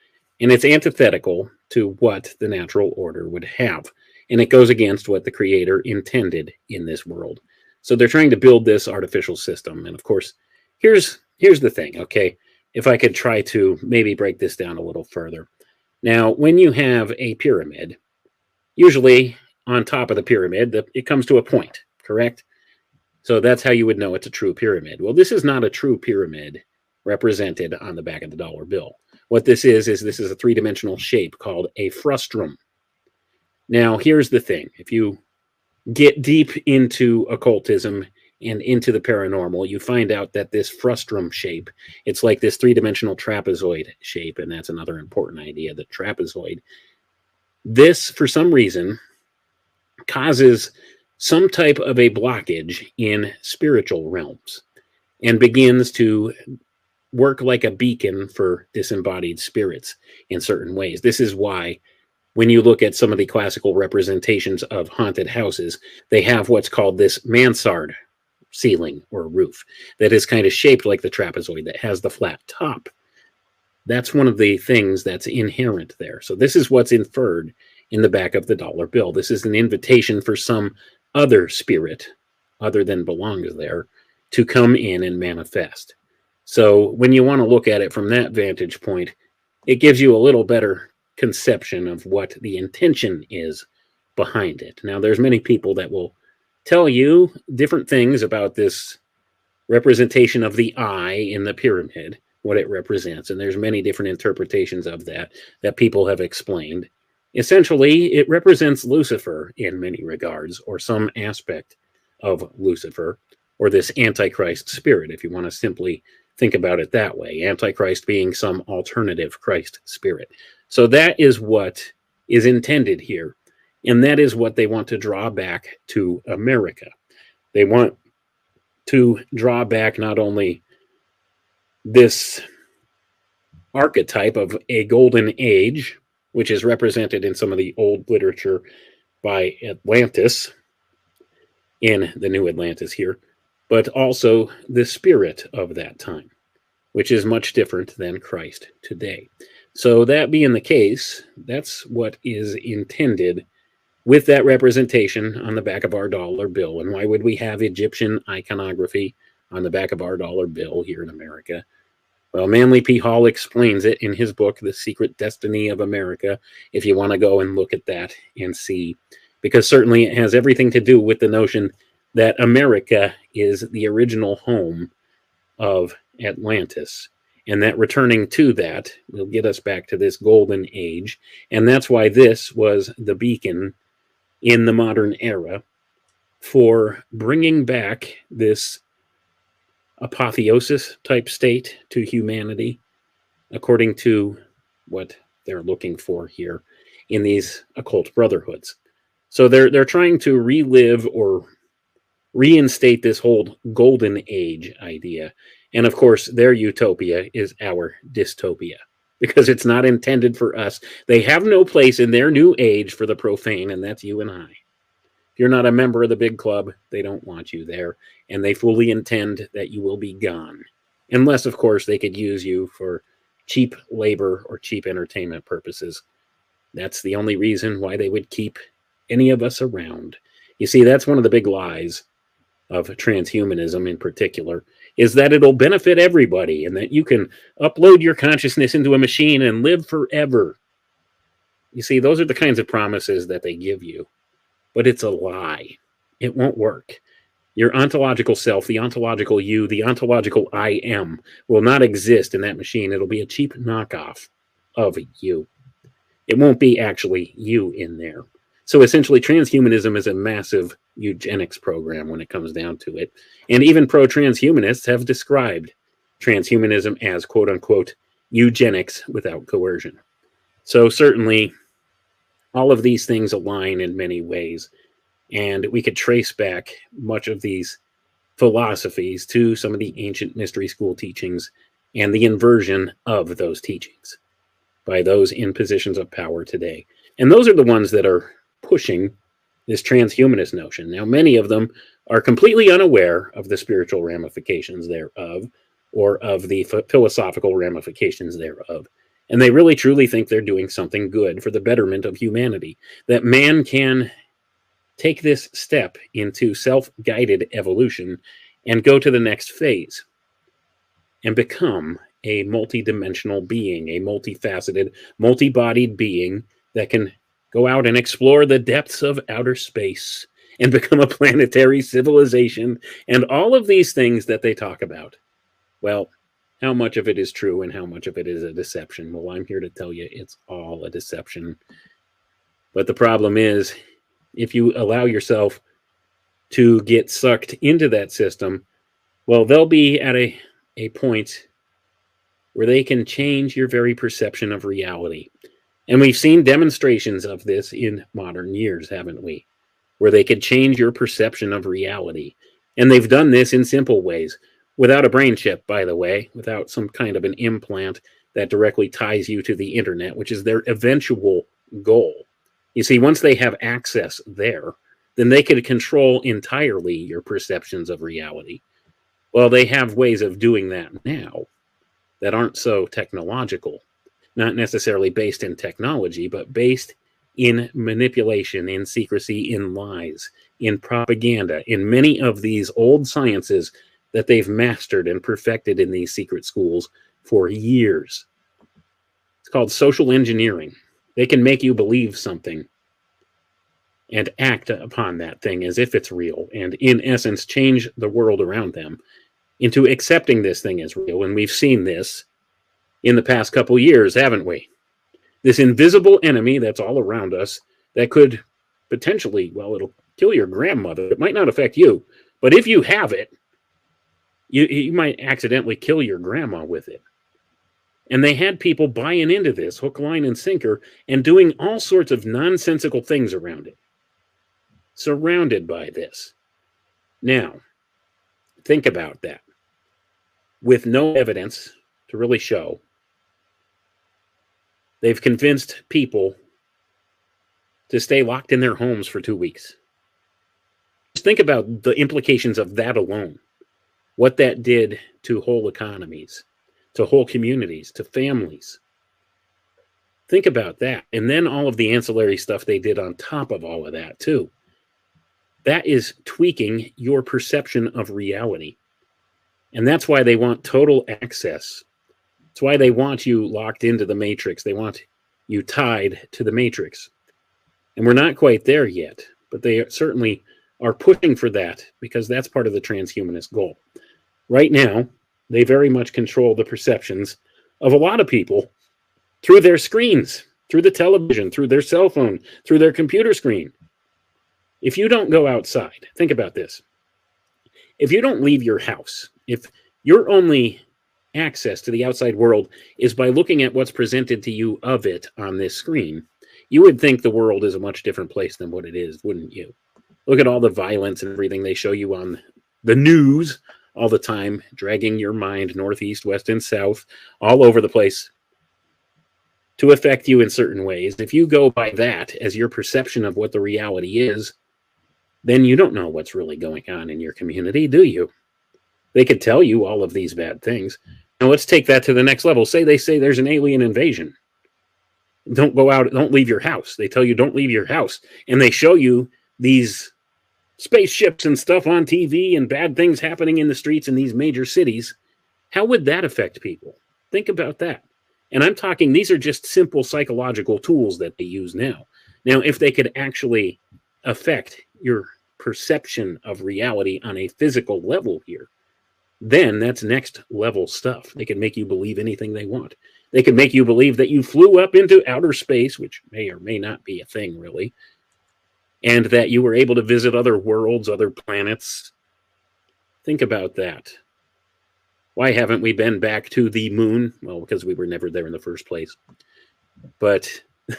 And it's antithetical to what the natural order would have. And it goes against what the Creator intended in this world. So they're trying to build this artificial system. And of course, here's the thing, okay? If I could try to maybe break this down a little further. Now, when you have a pyramid, usually on top of the pyramid, it comes to a point, correct? So that's how you would know it's a true pyramid. Well, this is not a true pyramid represented on the back of the dollar bill. What this is this is a three-dimensional shape called a frustrum. Now, here's the thing. If you get deep into occultism and into the paranormal, you find out that this frustrum shape, it's like this three-dimensional trapezoid shape, and that's another important idea, the trapezoid. This, for some reason, causes some type of a blockage in spiritual realms and begins to work like a beacon for disembodied spirits in certain ways. This is why when you look at some of the classical representations of haunted houses, they have what's called this mansard ceiling or roof that is kind of shaped like the trapezoid that has the flat top. That's one of the things that's inherent there. So this is what's inferred in the back of the dollar bill. This is an invitation for some other spirit other than belongs there to come in and manifest. So when you want to look at it from that vantage point, it gives you a little better conception of what the intention is behind it. Now, there's many people that will tell you different things about this representation of the eye in the pyramid, what it represents, and there's many different interpretations of that people have explained. Essentially, it represents Lucifer in many regards, or some aspect of Lucifer, or this Antichrist spirit, if you want to simply think about it that way. Antichrist being some alternative Christ spirit. So that is what is intended here. And that is what they want to draw back to America. They want to draw back not only this archetype of a golden age, which is represented in some of the old literature by Atlantis, in the New Atlantis here, but also the spirit of that time, which is much different than Christ today. So that being the case, that's what is intended with that representation on the back of our dollar bill. And why would we have Egyptian iconography on the back of our dollar bill here in America? Well, Manly P. Hall explains it in his book, The Secret Destiny of America, if you want to go and look at that and see, because certainly it has everything to do with the notion that America is the original home of Atlantis. And that returning to that will get us back to this golden age. And that's why this was the beacon in the modern era for bringing back this apotheosis type state to humanity, according to what they're looking for here in these occult brotherhoods. So they're trying to relive or reinstate this whole golden age idea. And of course, their utopia is our dystopia, because it's not intended for us. They have no place in their new age for the profane, and that's you and I. If you're not a member of the big club, they don't want you there, and they fully intend that you will be gone. Unless, of course, they could use you for cheap labor or cheap entertainment purposes. That's the only reason why they would keep any of us around. You see, that's one of the big lies of transhumanism in particular, is that it'll benefit everybody and that you can upload your consciousness into a machine and live forever. You see, those are the kinds of promises that they give you. But it's a lie. It won't work. Your ontological self, the ontological you, the ontological I am, will not exist in that machine. It'll be a cheap knockoff of you. It won't be actually you in there. So essentially, transhumanism is a massive eugenics program when it comes down to it. And even pro-transhumanists have described transhumanism as, quote-unquote, eugenics without coercion. So certainly, all of these things align in many ways. And we could trace back much of these philosophies to some of the ancient mystery school teachings and the inversion of those teachings by those in positions of power today. And those are the ones that are pushing this transhumanist notion. Now, many of them are completely unaware of the spiritual ramifications thereof, or of the philosophical ramifications thereof. And they really truly think they're doing something good for the betterment of humanity, that man can take this step into self-guided evolution and go to the next phase and become a multi-dimensional being, a multifaceted, multi-bodied being that can go out and explore the depths of outer space and become a planetary civilization and all of these things that they talk about. Well, how much of it is true and how much of it is a deception? Well, I'm here to tell you it's all a deception. But the problem is, if you allow yourself to get sucked into that system, well, they'll be at a point where they can change your very perception of reality. And we've seen demonstrations of this in modern years, haven't we? Where they could change your perception of reality. And they've done this in simple ways, without a brain chip, by the way, without some kind of an implant that directly ties you to the internet, which is their eventual goal. You see, once they have access there, then they could control entirely your perceptions of reality. Well, they have ways of doing that now that aren't so technological. Not necessarily based in technology, but based in manipulation, in secrecy, in lies, in propaganda, in many of these old sciences that they've mastered and perfected in these secret schools for years. It's called social engineering. They can make you believe something and act upon that thing as if it's real, and in essence change the world around them into accepting this thing as real. And we've seen this in the past couple years, haven't we? This invisible enemy that's all around us that could potentially, well, it'll kill your grandmother. It might not affect you, but if you have it, you might accidentally kill your grandma with it. And they had people buying into this hook, line, and sinker and doing all sorts of nonsensical things around it, surrounded by this. Now, think about that. With no evidence to really show, they've convinced people to stay locked in their homes for 2 weeks. Just think about the implications of that alone. What that did to whole economies, to whole communities, to families. Think about that. And then all of the ancillary stuff they did on top of all of that, too. That is tweaking your perception of reality. And that's why they want total access. That's why they want you locked into the matrix. They want you tied to the matrix. And we're not quite there yet, but they certainly are pushing for that because that's part of the transhumanist goal. Right now, They very much control the perceptions of a lot of people through their screens, through the television, through their cell phone, through their computer screen. If you don't go outside, think about this. If you don't leave your house, if your only access to the outside world is by looking at what's presented to you of it on this screen, you would think the world is a much different place than what it is, wouldn't you? Look at all the violence and everything they show you on the news all the time, dragging your mind north, east, west, and south, all over the place to affect you in certain ways. If you go by that as your perception of what the reality is, then you don't know what's really going on in your community, do you? They could tell you all of these bad things. Now let's take that to the next level. Say they say there's an alien invasion. Don't go out, don't leave your house. They tell you don't leave your house. And they show you these spaceships and stuff on TV and bad things happening in the streets in these major cities. How would that affect people? Think about that. And I'm talking, these are just simple psychological tools that they use now. Now, if they could actually affect your perception of reality on a physical level here, then that's next level stuff. They can make you believe anything they want. They can make you believe that you flew up into outer space, which may or may not be a thing, really, and that you were able to visit other worlds, other planets. Think about that. Why haven't we been back to the moon? Well, because we were never there in the first place. But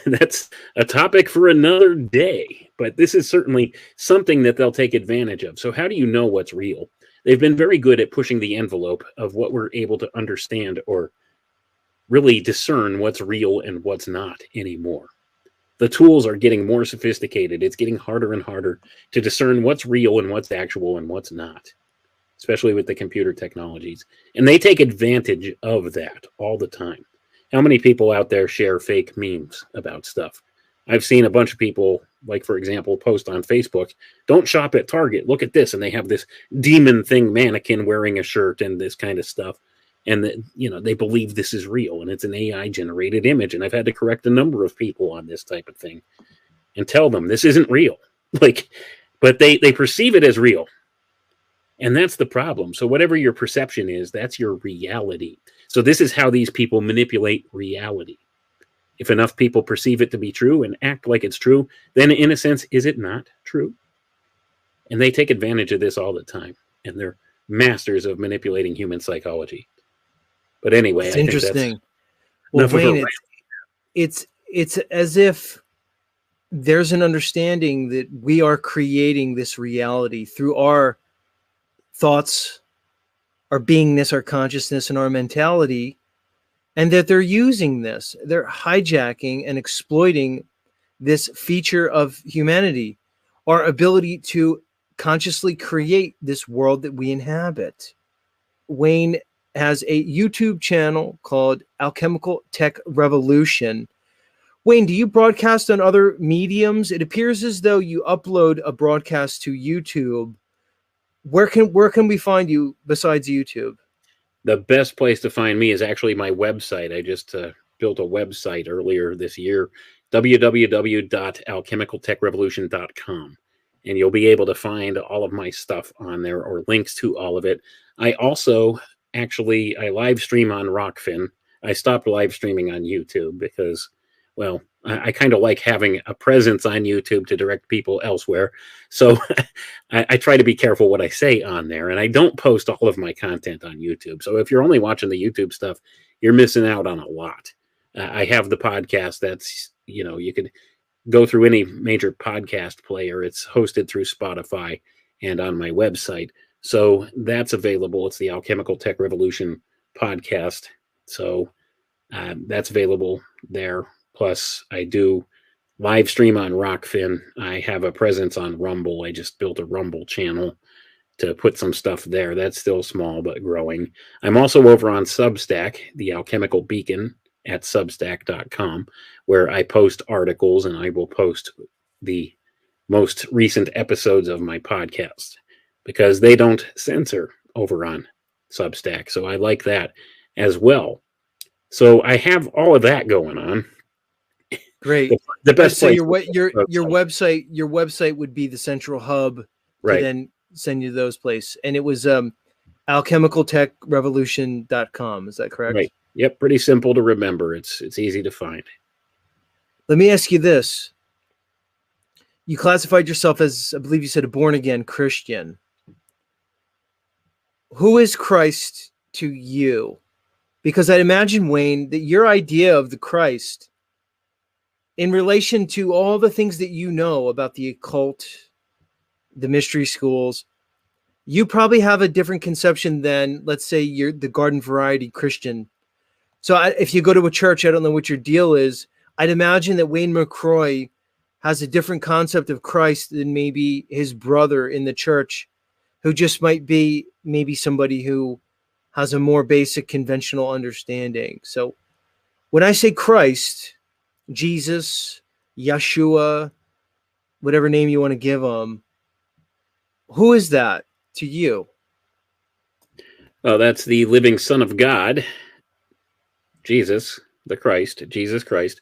that's a topic for another day. But this is certainly something that they'll take advantage of. So how do you know what's real? They've been very good at pushing the envelope of what we're able to understand or really discern what's real and what's not anymore. The tools are getting more sophisticated. It's getting harder and harder to discern what's real and what's actual and what's not, especially with the computer technologies. And they take advantage of that all the time. How many people out there share fake memes about stuff? I've seen a bunch of people, like, for example, post on Facebook, don't shop at Target, look at this. And they have this demon thing mannequin wearing a shirt and this kind of stuff. And, they believe this is real and it's an AI-generated image. And I've had to correct a number of people on this type of thing and tell them this isn't real. But they perceive it as real. And that's the problem. So whatever your perception is, that's your reality. So this is how these people manipulate reality. If enough people perceive it to be true and act like it's true, then in a sense, is it not true? And they take advantage of this all the time. And they're masters of manipulating human psychology. But anyway, it's interesting. Well, Wayne, it's as if there's an understanding that we are creating this reality through our thoughts, our beingness, our consciousness, and our mentality, and that they're using this. They're hijacking and exploiting this feature of humanity, our ability to consciously create this world that we inhabit. Wayne has a YouTube channel called Alchemical Tech Revolution. Wayne, do you broadcast on other mediums? It appears as though you upload a broadcast to YouTube. Where can we find you besides YouTube? The best place to find me is actually my website. I just built a website earlier this year, www.alchemicaltechrevolution.com. And you'll be able to find all of my stuff on there or links to all of it. I also I live stream on Rockfin. I stopped live streaming on YouTube because, well, I kind of like having a presence on YouTube to direct people elsewhere. So I try to be careful what I say on there, and I don't post all of my content on YouTube. So if you're only watching the YouTube stuff, you're missing out on a lot. I have the podcast that's, you could go through any major podcast player. It's hosted through Spotify and on my website. So that's available. It's the Alchemical Tech Revolution podcast. So that's available there. Plus, I do live stream on Rockfin. I have a presence on Rumble. I just built a Rumble channel to put some stuff there. That's still small, but growing. I'm also over on Substack, the Alchemical Beacon at substack.com, where I post articles and I will post the most recent episodes of my podcast because they don't censor over on Substack. So I like that as well. So I have all of that going on. Great. The best so place your website would be the central hub to right. then send you to those places. And it was alchemicaltechrevolution.com. Is that correct? Right. Yep. Pretty simple to remember. It's easy to find. Let me ask you this. You classified yourself as, I believe you said, a born-again Christian. Who is Christ to you? Because I'd imagine, Wayne, that your idea of the Christ, in relation to all the things that you know about the occult, the mystery schools, you probably have a different conception than, let's say, you're the garden variety Christian. So if you go to a church, I don't know what your deal is. I'd imagine that Wayne McRoy has a different concept of Christ than maybe his brother in the church, who just might be maybe somebody who has a more basic conventional understanding. So when I say Christ, Jesus, Yeshua, whatever name you want to give him, who is that to you? Well, that's the living Son of God, Jesus, the Christ, Jesus Christ.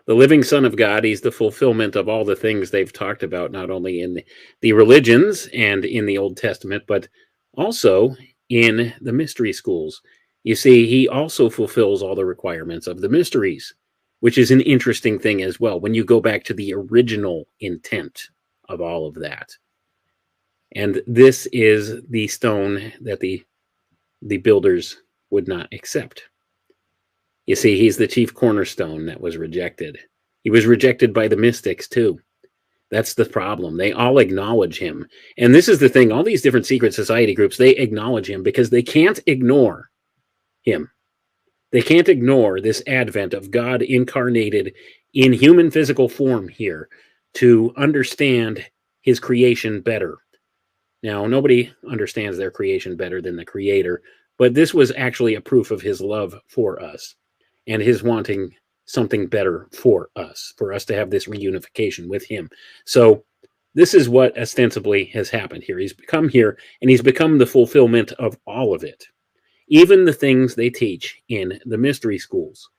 The living Son of God, he's the fulfillment of all the things they've talked about, not only in the religions and in the Old Testament, but also in the mystery schools. You see, he also fulfills all the requirements of the mysteries, which is an interesting thing as well, when you go back to the original intent of all of that. And this is the stone that the builders would not accept. You see, he's the chief cornerstone that was rejected. He was rejected by the mystics, too. That's the problem. They all acknowledge him. And this is the thing. All these different secret society groups, they acknowledge him because they can't ignore him. They can't ignore this advent of God incarnated in human physical form here to understand his creation better. Now, nobody understands their creation better than the Creator, but this was actually a proof of his love for us and his wanting something better for us to have this reunification with him. So this is what ostensibly has happened here. He's come here, and he's become the fulfillment of all of it, even the things they teach in the mystery schools.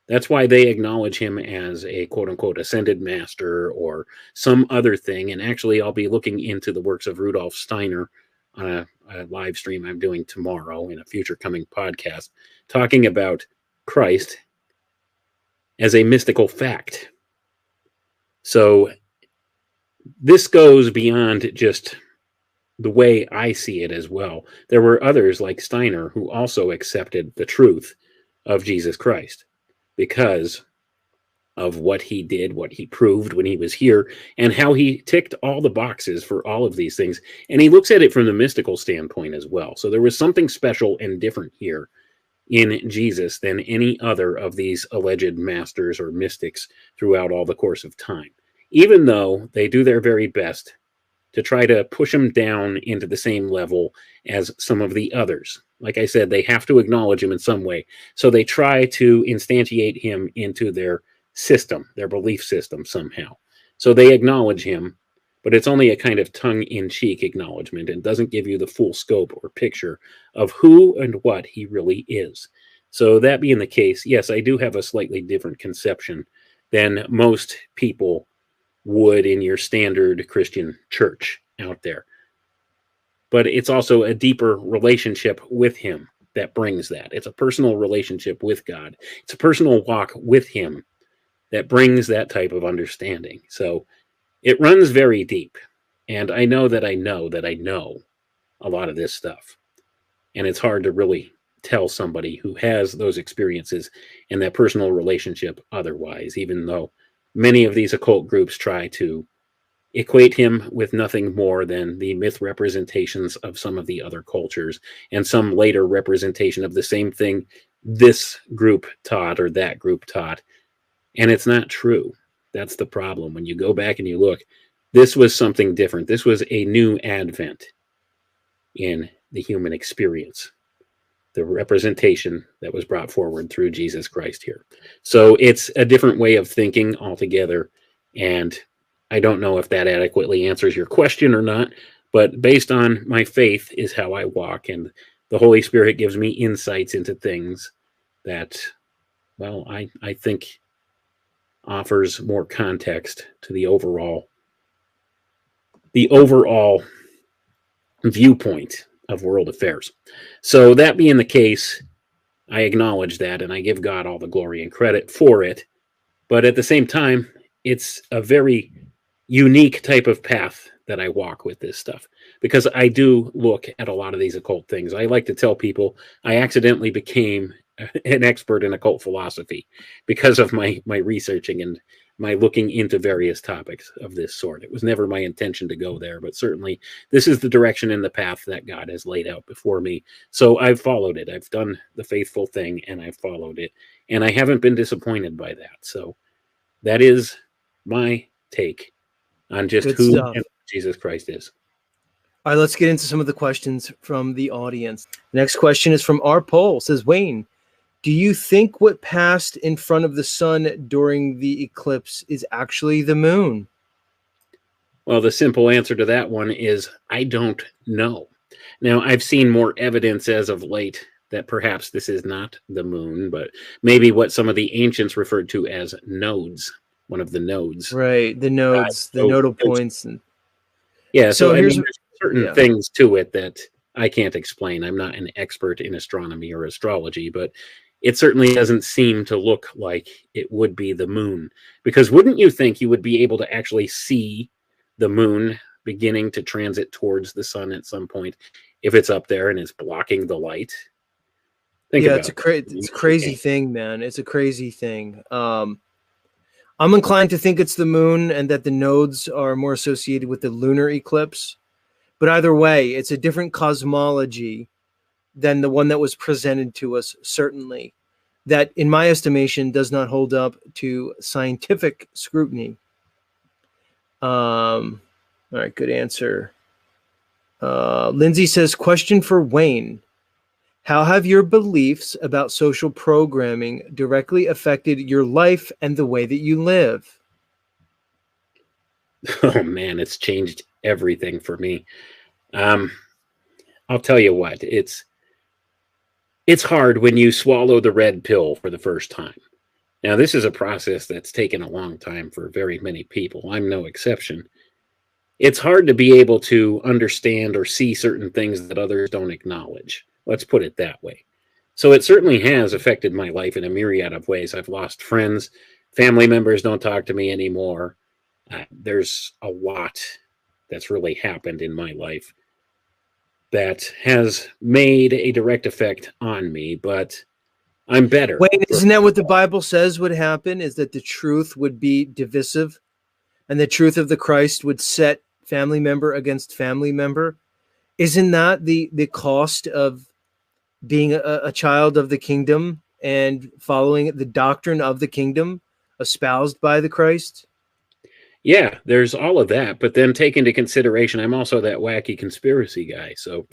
That's why they acknowledge him as a quote-unquote ascended master or some other thing. And actually, I'll be looking into the works of Rudolf Steiner on a live stream I'm doing tomorrow in a future coming podcast, talking about Christ as a mystical fact. So this goes beyond just the way I see it as well. There were others like Steiner who also accepted the truth of Jesus Christ because of what he did, what he proved when he was here, and how he ticked all the boxes for all of these things. And he looks at it from the mystical standpoint as well. So there was something special and different here in Jesus than any other of these alleged masters or mystics throughout all the course of time, even though they do their very best to try to push him down into the same level as some of the others. Like I said, they have to acknowledge him in some way. So they try to instantiate him into their system, their belief system somehow. So they acknowledge him, but it's only a kind of tongue-in-cheek acknowledgement and doesn't give you the full scope or picture of who and what he really is. So that being the case, yes, I do have a slightly different conception than most people would in your standard Christian church out there. But it's also a deeper relationship with him that brings that. It's a personal relationship with God. It's a personal walk with him that brings that type of understanding. So it runs very deep. And I know that I know that I know a lot of this stuff. And it's hard to really tell somebody who has those experiences and that personal relationship otherwise, even though many of these occult groups try to equate him with nothing more than the myth representations of some of the other cultures and some later representation of the same thing this group taught or that group taught. And it's not true. That's the problem. When you go back and you look, this was something different. This was a new advent in the human experience, the representation that was brought forward through Jesus Christ here. So it's a different way of thinking altogether. And I don't know if that adequately answers your question or not, but based on my faith is how I walk. And the Holy Spirit gives me insights into things that, well, I think offers more context to the overall viewpoint of world affairs. So that being the case, I acknowledge that, and I give God all the glory and credit for it. But at the same time, it's a very unique type of path that I walk with this stuff, because I do look at a lot of these occult things. I like to tell people I accidentally became an expert in occult philosophy because of my researching and my looking into various topics of this sort. It was never my intention to go there, but certainly this is the direction and the path that God has laid out before me. So I've followed it. I've done the faithful thing, and I've followed it, and I haven't been disappointed by that. So that is my take on just Good who stuff. and Jesus Christ is. All right, let's get into some of the questions from the audience. The next question is from R. Poll. It says, Wayne, do you think what passed in front of the sun during the eclipse is actually the moon? Well, the simple answer to that one is I don't know. Now, I've seen more evidence as of late that perhaps this is not the moon, but maybe what some of the ancients referred to as nodes, one of the nodes. Right, the nodes, the nodal points. And yeah, so I here's mean, there's certain things to it that I can't explain. I'm not an expert in astronomy or astrology, but it certainly doesn't seem to look like it would be the moon. Because wouldn't you think you would be able to actually see the moon beginning to transit towards the sun at some point if it's up there and it's blocking the light? It's a crazy thing, man. It's a crazy thing. I'm inclined to think it's the moon and that the nodes are more associated with the lunar eclipse. But either way, it's a different cosmology than the one that was presented to us, certainly. That, in my estimation, does not hold up to scientific scrutiny. All right, good answer. Lindsay says, question for Wayne. How have your beliefs about social programming directly affected your life and the way that you live? Oh, man, it's changed everything for me. I'll tell you what, it's hard when you swallow the red pill for the first time. Now, this is a process that's taken a long time for very many people. I'm no exception. It's hard to be able to understand or see certain things that others don't acknowledge. Let's put it that way. So it certainly has affected my life in a myriad of ways. I've lost friends. Family members don't talk to me anymore. There's a lot that's really happened in my life that has made a direct effect on me, but I'm better. Wayne, isn't that what the Bible says would happen? Is that the truth would be divisive and the truth of the Christ would set family member against family member? Isn't that the cost of being a child of the kingdom and following the doctrine of the kingdom espoused by the Christ? Yeah, there's all of that. But then take into consideration, I'm also that wacky conspiracy guy. So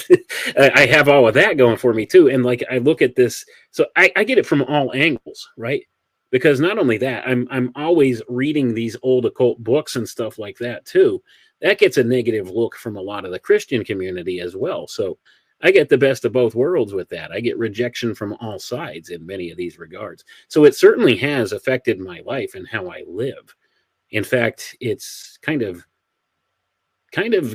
I have all of that going for me too. And like, I look at this, so I get it from all angles, right? Because not only that, I'm always reading these old occult books and stuff like that too. That gets a negative look from a lot of the Christian community as well. So I get the best of both worlds with that. I get rejection from all sides in many of these regards. So it certainly has affected my life and how I live. In fact, it's kind of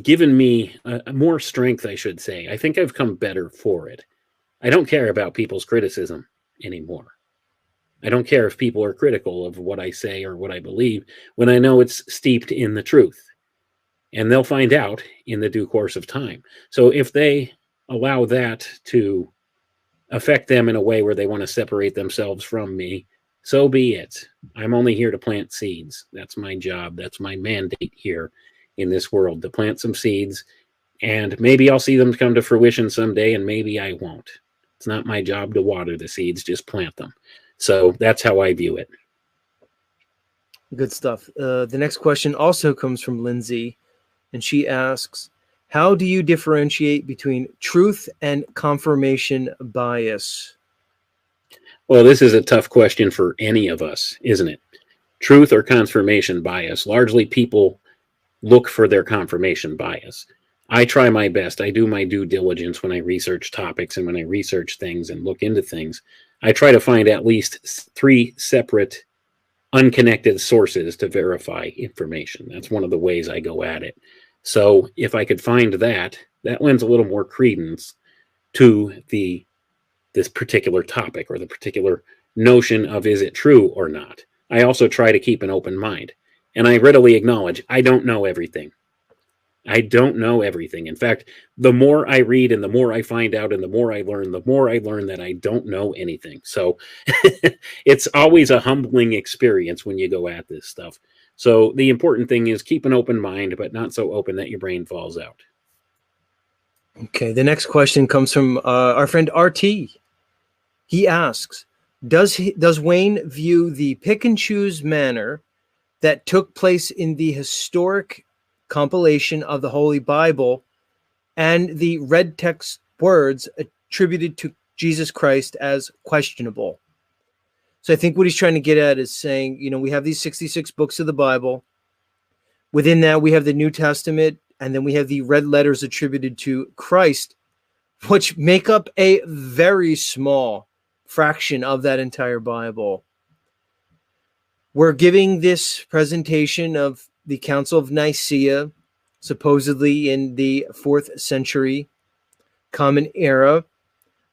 given me more strength, I should say. I think I've come better for it. I don't care about people's criticism anymore. I don't care if people are critical of what I say or what I believe when I know it's steeped in the truth. And they'll find out in the due course of time. So if they allow that to affect them in a way where they want to separate themselves from me, so be it. I'm only here to plant seeds. That's my job. That's my mandate here in this world, to plant some seeds. And maybe I'll see them come to fruition someday, and maybe I won't. It's not my job to water the seeds, just plant them. So that's how I view it. Good stuff. The next question also comes from Lindsay, and she asks, how do you differentiate between truth and confirmation bias? Well, this is a tough question for any of us, isn't it? Truth or confirmation bias. Largely, people look for their confirmation bias. I try my best. I do my due diligence when I research topics and when I research things and look into things. I try to find at least 3 separate, unconnected sources to verify information. That's one of the ways I go at it. So if I could find that, that lends a little more credence to this particular topic or the particular notion of is it true or not. I also try to keep an open mind, and I readily acknowledge I don't know everything. I don't know everything. In fact, the more I read and the more I find out and the more I learn that I don't know anything. So it's always a humbling experience when you go at this stuff. So the important thing is keep an open mind, but not so open that your brain falls out. Okay, the next question comes from our friend RT. He asks, does Wayne view the pick and choose manner that took place in the historic compilation of the Holy Bible and the red text words attributed to Jesus Christ as questionable? So I think what he's trying to get at is saying, we have these 66 books of the Bible. Within that, we have the New Testament, and then we have the red letters attributed to Christ, which make up a very small fraction of that entire Bible. We're giving this presentation of the Council of Nicaea, supposedly in the 4th century Common Era,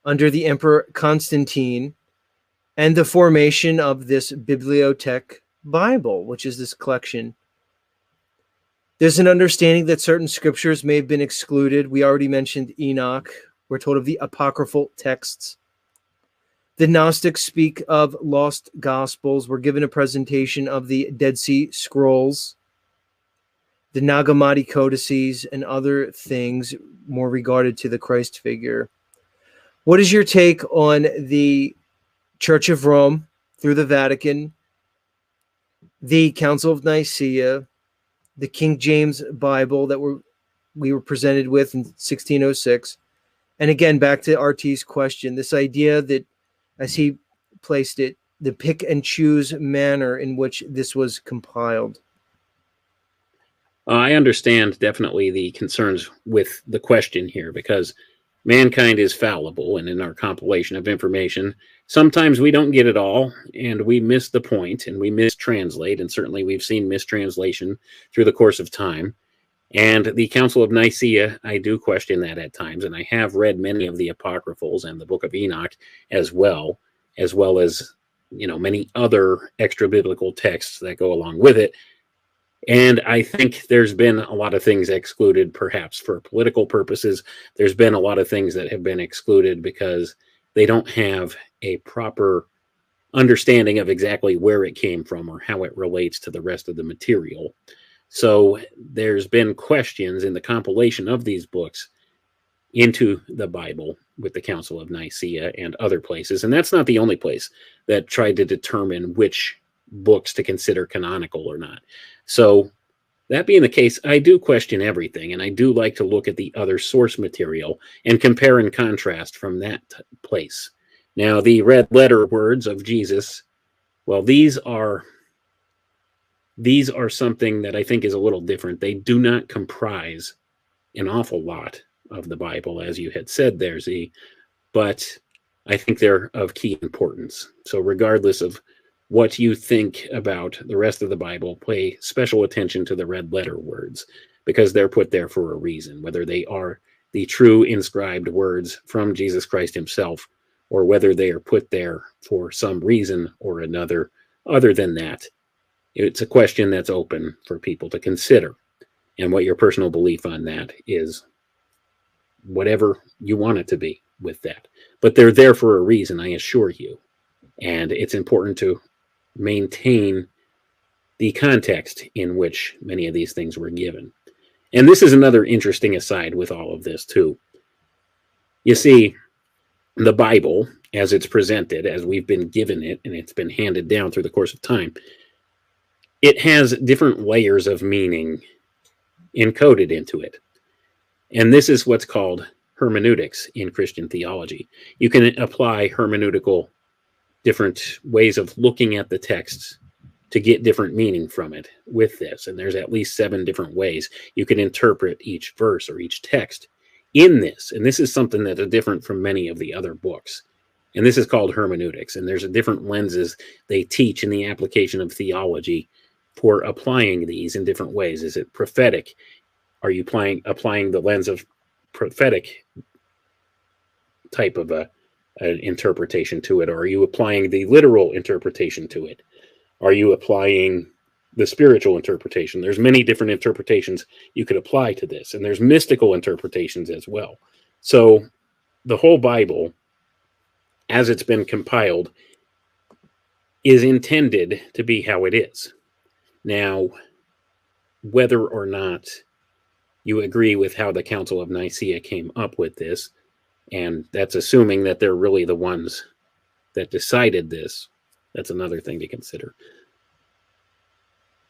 under the Emperor Constantine, and the formation of this Bibliothèque Bible, which is this collection. There's an understanding that certain scriptures may have been excluded. We already mentioned Enoch. We're told of the apocryphal texts. The Gnostics speak of lost gospels. We're given a presentation of the Dead Sea Scrolls, the Nag Hammadi codices, and other things more regarded to the Christ figure. What is your take on the Church of Rome through the Vatican, the Council of Nicaea, the King James Bible that we were presented with in 1606? And again, back to RT's question, this idea that, as he placed it, the pick and choose manner in which this was compiled. I understand definitely the concerns with the question here, because mankind is fallible, and in our compilation of information, sometimes we don't get it all, and we miss the point, and we mistranslate, and certainly we've seen mistranslation through the course of time. And the Council of Nicaea, I do question that at times, and I have read many of the apocryphals and the Book of Enoch as well as many other extra-biblical texts that go along with it. And I think there's been a lot of things excluded, perhaps for political purposes. There's been a lot of things that have been excluded because they don't have a proper understanding of exactly where it came from or how it relates to the rest of the material. So there's been questions in the compilation of these books into the Bible with the Council of Nicaea and other places. And that's not the only place that tried to determine which books to consider canonical or not. So that being the case, I do question everything, and I do like to look at the other source material and compare and contrast from that place. Now, the red letter words of Jesus, well, these are something that I think is a little different. They do not comprise an awful lot of the Bible, as you had said there, Z, but I think they're of key importance. So regardless of what you think about the rest of the Bible, pay special attention to the red letter words, because they're put there for a reason, whether they are the true inscribed words from Jesus Christ himself, or whether they are put there for some reason or another. Other than that, it's a question that's open for people to consider. And what your personal belief on that is, whatever you want it to be with that. But they're there for a reason, I assure you. And it's important to maintain the context in which many of these things were given. And this is another interesting aside with all of this, too. You see, the Bible, as it's presented, as we've been given it, and it's been handed down through the course of time, it has different layers of meaning encoded into it. And this is what's called hermeneutics in Christian theology. You can apply hermeneutical different ways of looking at the texts to get different meaning from it with this. And there's at least 7 different ways you can interpret each verse or each text in this. And this is something that is different from many of the other books. And this is called hermeneutics. And there's different lenses they teach in the application of theology for applying these in different ways. Is it prophetic? Are you applying the lens of prophetic type of an interpretation to it? Or are you applying the literal interpretation to it? Are you applying the spiritual interpretation? There's many different interpretations you could apply to this, and there's mystical interpretations as well. So the whole Bible, as it's been compiled, is intended to be how it is. Now, whether or not you agree with how the Council of Nicaea came up with this, and that's assuming that they're really the ones that decided this, that's another thing to consider.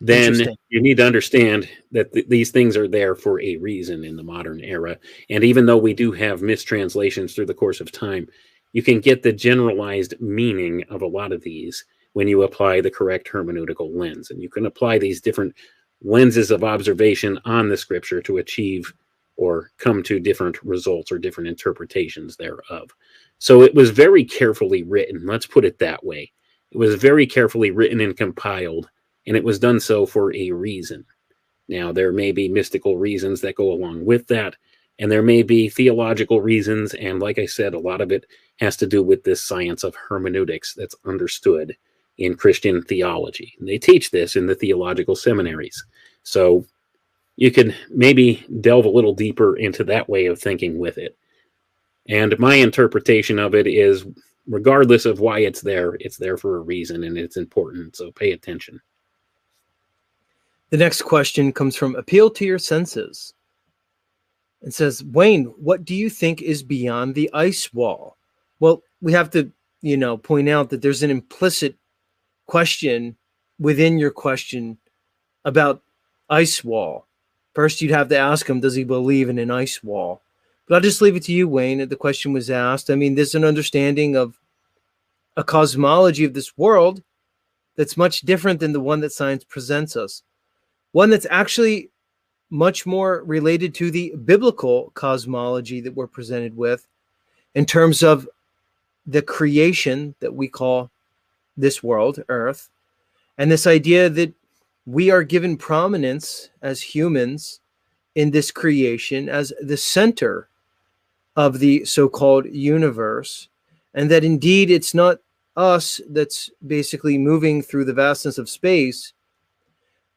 Then you need to understand that these things are there for a reason in the modern era. And even though we do have mistranslations through the course of time, you can get the generalized meaning of a lot of these when you apply the correct hermeneutical lens. And you can apply these different lenses of observation on the scripture to achieve or come to different results or different interpretations thereof. So it was very carefully written. Let's put it that way. It was very carefully written and compiled, and it was done so for a reason. Now, there may be mystical reasons that go along with that, and there may be theological reasons, and like I said, a lot of it has to do with this science of hermeneutics that's understood in Christian theology. And they teach this in the theological seminaries. So you can maybe delve a little deeper into that way of thinking with it. And my interpretation of it is, regardless of why it's there for a reason, and it's important, so pay attention. The next question comes from Appeal to Your Senses. It says, Wayne, what do you think is beyond the ice wall? Well, we have to, point out that there's an implicit question within your question about ice wall. First, you'd have to ask him, does he believe in an ice wall? But I'll just leave it to you, Wayne. The question was asked. I mean, there's an understanding of a cosmology of this world that's much different than the one that science presents us. One that's actually much more related to the biblical cosmology that we're presented with in terms of the creation that we call this world, Earth, and this idea that we are given prominence as humans in this creation as the center of the so-called universe, and that indeed it's not us that's basically moving through the vastness of space,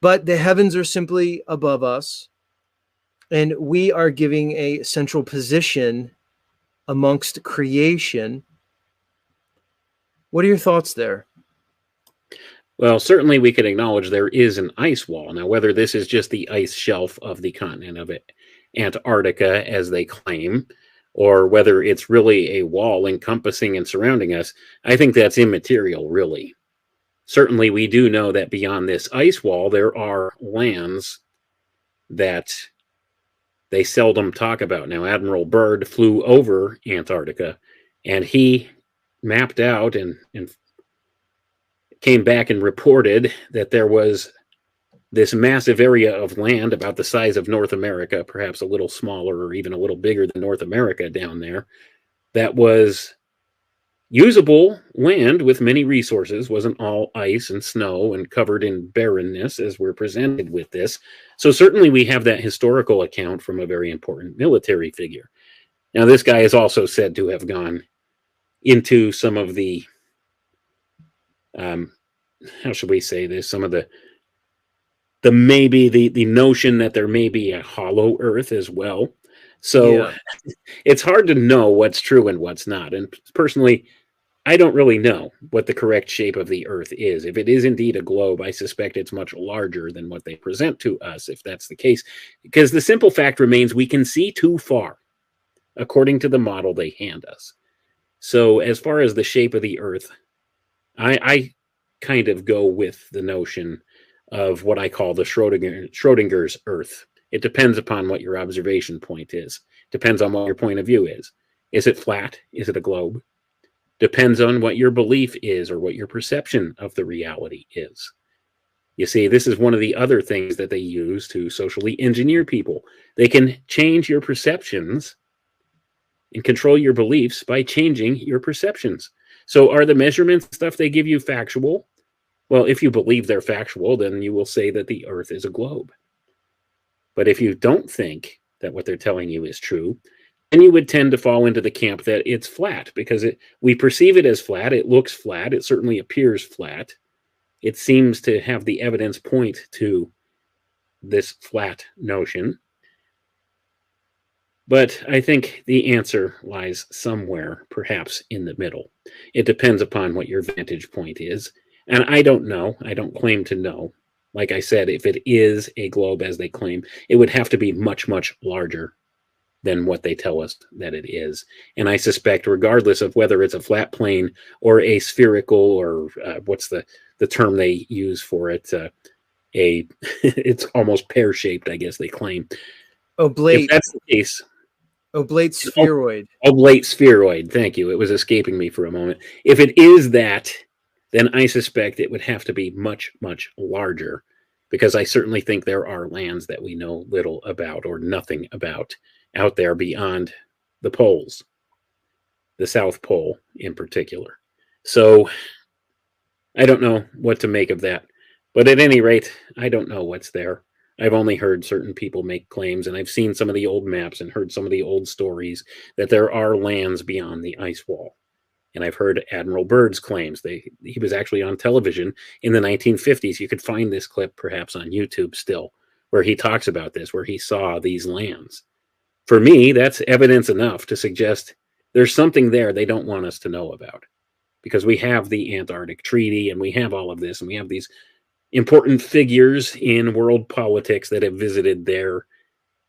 but the heavens are simply above us, and we are giving a central position amongst creation. What are your thoughts there? Well, certainly we can acknowledge there is an ice wall. Now, whether this is just the ice shelf of the continent of Antarctica, as they claim, or whether it's really a wall encompassing and surrounding us, I think that's immaterial, really. Certainly, we do know that beyond this ice wall, there are lands that they seldom talk about. Now, Admiral Byrd flew over Antarctica, and he mapped out and came back and reported that there was this massive area of land about the size of North America, perhaps a little smaller or even a little bigger than North America down there, that was usable land with many resources, wasn't all ice and snow and covered in barrenness as we're presented with this. So certainly we have that historical account from a very important military figure. Now, this guy is also said to have gone into some of the how should we say this? Some of the notion that there may be a hollow Earth as well. So It's hard to know what's true and what's not. And personally, I don't really know what the correct shape of the Earth is. If it is indeed a globe, I suspect it's much larger than what they present to us, if that's the case. Because the simple fact remains we can see too far, according to the model they hand us. So as far as the shape of the Earth, I kind of go with the notion of what I call the Schrodinger's Earth. It depends upon what your observation point is. Depends on what your point of view is. Is it flat? Is it a globe? Depends on what your belief is or what your perception of the reality is. You see, this is one of the other things that they use to socially engineer people. They can change your perceptions and control your beliefs by changing your perceptions. So are the measurements stuff they give you factual? Well, if you believe they're factual, then you will say that the Earth is a globe. But if you don't think that what they're telling you is true, and you would tend to fall into the camp that it's flat because we perceive it as flat. It looks flat. It certainly appears flat. It seems to have the evidence point to this flat notion. But I think the answer lies somewhere, perhaps in the middle. It depends upon what your vantage point is. And I don't know. I don't claim to know. Like I said, if it is a globe as they claim, it would have to be much, much larger than what they tell us that it is. And I suspect, regardless of whether it's a flat plane or a spherical, or what's the term they use for it, it's almost pear-shaped, I guess they claim. Oblate. If that's the case, oblate spheroid. Oblate spheroid. Thank you. It was escaping me for a moment. If it is that, then I suspect it would have to be much, much larger, because I certainly think there are lands that we know little about or nothing about out there beyond the poles, the South Pole in particular. So I don't know what to make of that. But at any rate, I don't know what's there. I've only heard certain people make claims, and I've seen some of the old maps and heard some of the old stories that there are lands beyond the ice wall. And I've heard Admiral Byrd's claims. He was actually on television in the 1950s. You could find this clip perhaps on YouTube still, where he talks about this, where he saw these lands. For me, that's evidence enough to suggest there's something there they don't want us to know about, because we have the Antarctic Treaty, and we have all of this, and we have these important figures in world politics that have visited there.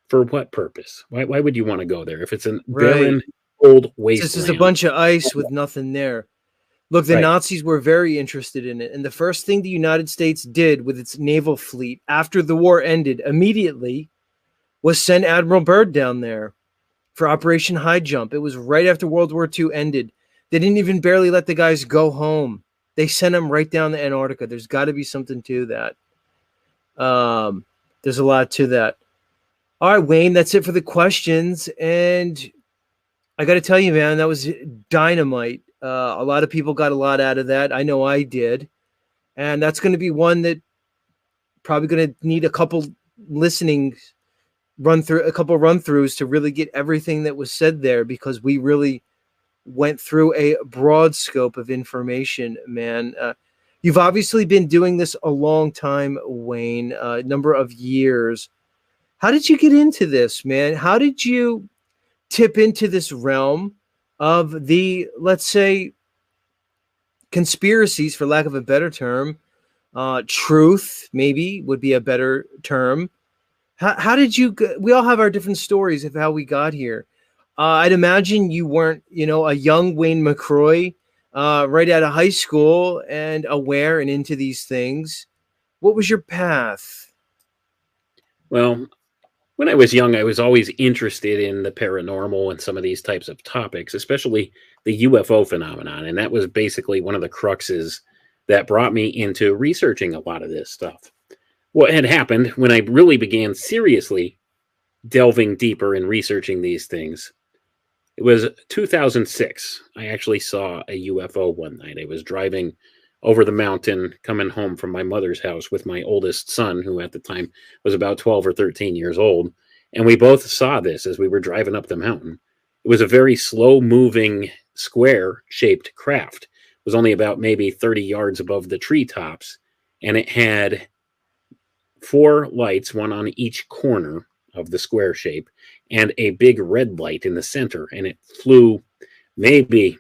For what purpose? Why would you want to go there if it's a barren, old wasteland? This is a bunch of ice with nothing there. Look, the Nazis were very interested in it. And the first thing the United States did with its naval fleet after the war ended immediately was send Admiral Byrd down there for Operation High Jump. It was right after World War II ended. They didn't even barely let the guys go home. They sent them right down to Antarctica. There's got to be something to that. There's a lot to that. All right, Wayne, that's it for the questions. And I got to tell you, man, that was dynamite. A lot of people got a lot out of that. I know I did. And that's going to be one that probably going to need a couple run-throughs to really get everything that was said there, because we really went through a broad scope of information, man. You've obviously been doing this a long time, Wayne, a number of years. How did you get into this, man? How did you tip into this realm of the, let's say, conspiracies, for lack of a better term? Truth, maybe, would be a better term. How did you, we all have our different stories of how we got here. I'd imagine you weren't, a young Wayne McRoy right out of high school and aware and into these things. What was your path? Well, when I was young, I was always interested in the paranormal and some of these types of topics, especially the UFO phenomenon. And that was basically one of the cruxes that brought me into researching a lot of this stuff. What had happened when I really began seriously delving deeper in researching these things, it was 2006. I actually saw a UFO one night. I was driving over the mountain, coming home from my mother's house with my oldest son, who at the time was about 12 or 13 years old. And we both saw this as we were driving up the mountain. It was a very slow-moving, square-shaped craft. It was only about maybe 30 yards above the treetops. And it had 4 lights, one on each corner of the square shape, and a big red light in the center. And it flew maybe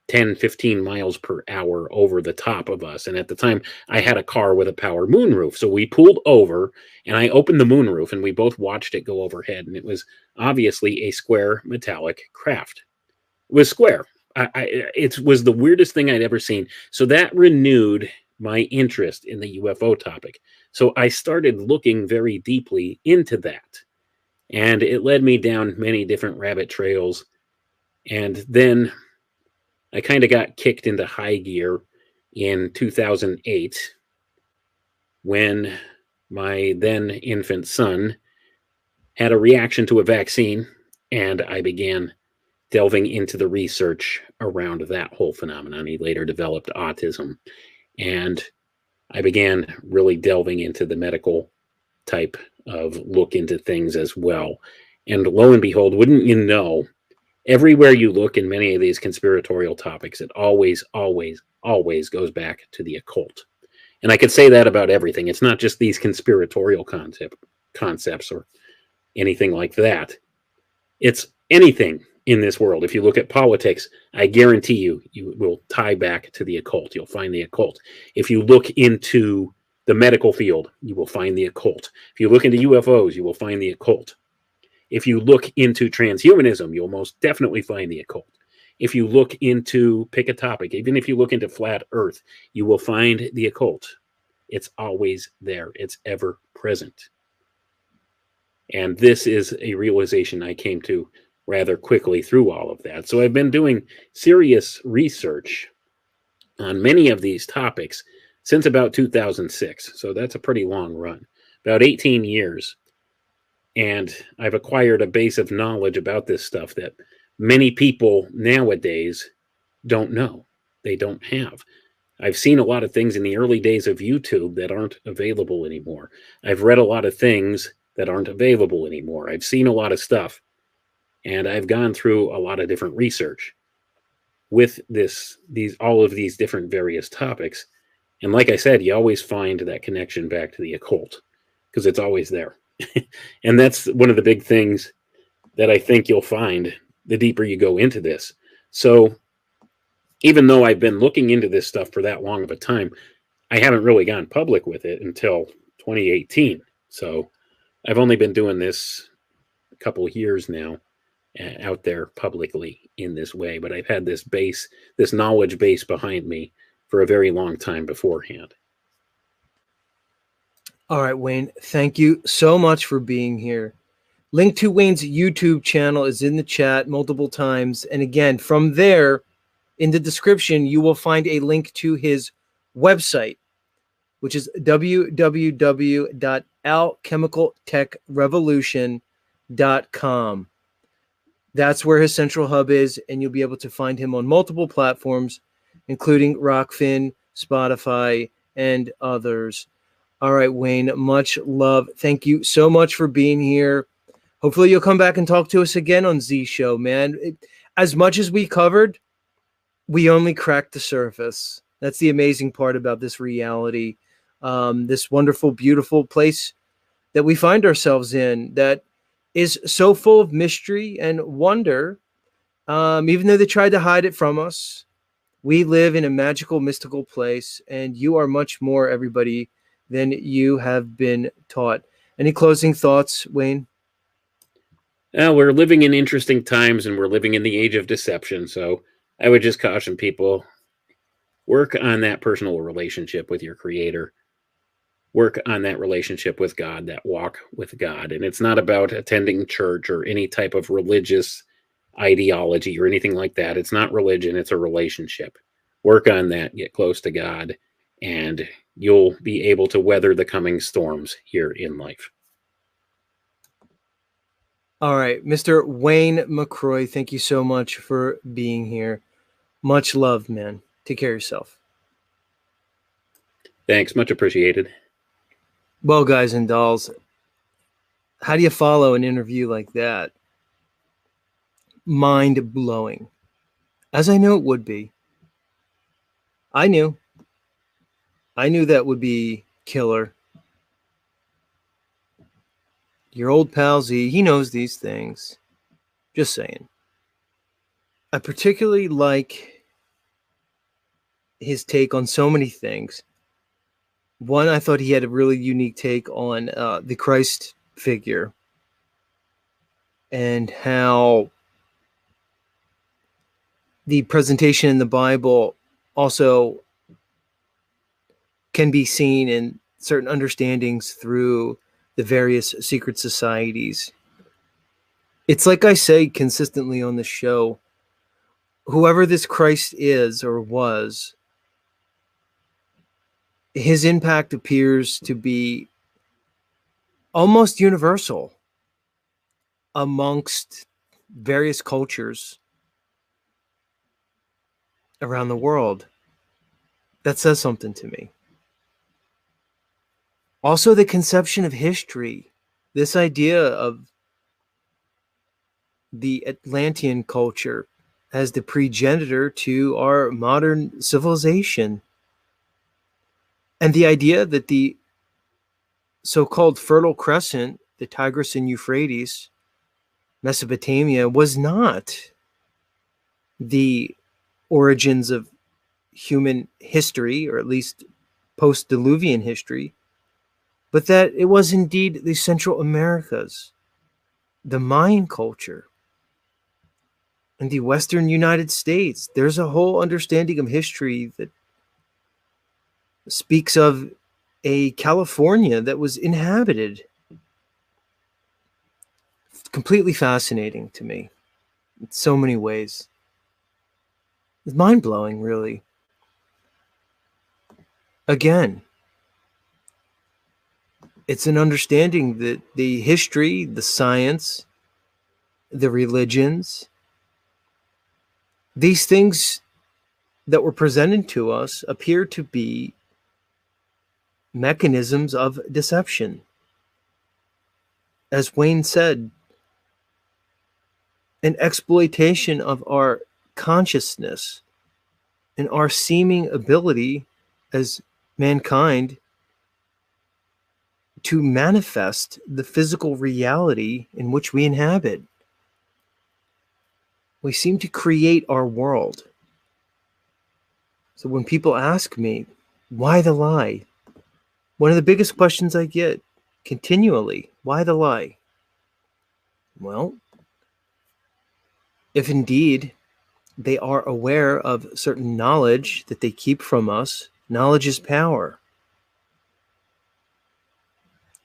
10, 15 miles per hour over the top of us. And at the time, I had a car with a power moonroof. So we pulled over, and I opened the moonroof, and we both watched it go overhead. And it was obviously a square metallic craft. It was square. It was the weirdest thing I'd ever seen. So that renewed my interest in the UFO topic. So I started looking very deeply into that. And it led me down many different rabbit trails. And then I kind of got kicked into high gear in 2008 when my then infant son had a reaction to a vaccine, and I began delving into the research around that whole phenomenon. He later developed autism, and I began really delving into the medical type of look into things as well. And lo and behold, wouldn't you know, everywhere you look in many of these conspiratorial topics, it always, always, always goes back to the occult. And I could say that about everything. It's not just these conspiratorial concepts or anything like that. It's anything in this world. If you look at politics, I guarantee you will tie back to the occult. You'll find the occult. If you look into the medical field, you will find the occult. If you look into UFOs, you will find the occult. If you look into transhumanism, you'll most definitely find the occult. If you look into, pick a topic, even if you look into flat earth, you will find the occult. It's always there. It's ever present. And this is a realization I came to rather quickly through all of that. So I've been doing serious research on many of these topics since about 2006. So that's a pretty long run, about 18 years. And I've acquired a base of knowledge about this stuff that many people nowadays don't know. They don't have. I've seen a lot of things in the early days of YouTube that aren't available anymore. I've read a lot of things that aren't available anymore. I've seen a lot of stuff, and I've gone through a lot of different research with all of these different various topics. And like I said, you always find that connection back to the occult because it's always there. And that's one of the big things that I think you'll find the deeper you go into this. So even though I've been looking into this stuff for that long of a time, I haven't really gone public with it until 2018. So I've only been doing this a couple of years now out there publicly in this way, but I've had this knowledge base behind me for a very long time beforehand. All right, Wayne, thank you so much for being here. Link to Wayne's YouTube channel is in the chat multiple times. And again, from there, in the description, you will find a link to his website, which is www.alchemicaltechrevolution.com. That's where his central hub is, and you'll be able to find him on multiple platforms, including Rockfin, Spotify, and others. All right, Wayne, much love. Thank you so much for being here. Hopefully you'll come back and talk to us again on Z Show, man. As much as we covered, we only cracked the surface. That's the amazing part about this reality, this wonderful, beautiful place that we find ourselves in that is so full of mystery and wonder. Even though they tried to hide it from us, we live in a magical, mystical place, and you are much more, everybody, than you have been taught. Any closing thoughts, Wayne? We're living in interesting times, and we're living in the age of deception. So I would just caution people, work on that personal relationship with your Creator. Work on that relationship with God, that walk with God. And it's not about attending church or any type of religious ideology or anything like that. It's not religion, it's a relationship. Work on that, get close to God, and you'll be able to weather the coming storms here in life. All right, Mr. Wayne McRoy, thank you so much for being here. Much love, man. Take care of yourself. Thanks, much appreciated. Well, guys and dolls, how do you follow an interview like that? Mind-blowing. As I knew it would be. I knew that would be killer. Your old pal Z, he knows these things. Just saying. I particularly like his take on so many things. One, I thought he had a really unique take on the Christ figure and how the presentation in the Bible also can be seen in certain understandings through the various secret societies. It's like I say consistently on the show, whoever this Christ is or was, his impact appears to be almost universal amongst various cultures around the world. That says something to me. Also, the conception of history, this idea of the Atlantean culture as the progenitor to our modern civilization. And the idea that the so-called Fertile Crescent, the Tigris and Euphrates, Mesopotamia, was not the origins of human history, or at least post-diluvian history, but that it was indeed the Central Americas, the Mayan culture, and the Western United States. There's a whole understanding of history that speaks of a California that was inhabited. It's completely fascinating to me in so many ways. It's mind-blowing, really. Again, it's an understanding that the history, the science, the religions, these things that were presented to us appear to be mechanisms of deception. As Wayne said, an exploitation of our consciousness and our seeming ability as mankind to manifest the physical reality in which we inhabit. We seem to create our world. So when people ask me, why the lie? One of the biggest questions I get continually, why the lie? Well, if indeed they are aware of certain knowledge that they keep from us, knowledge is power.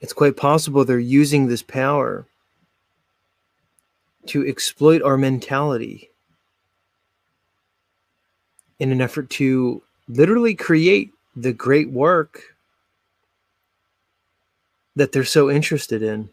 It's quite possible they're using this power to exploit our mentality in an effort to literally create the great work that they're so interested in.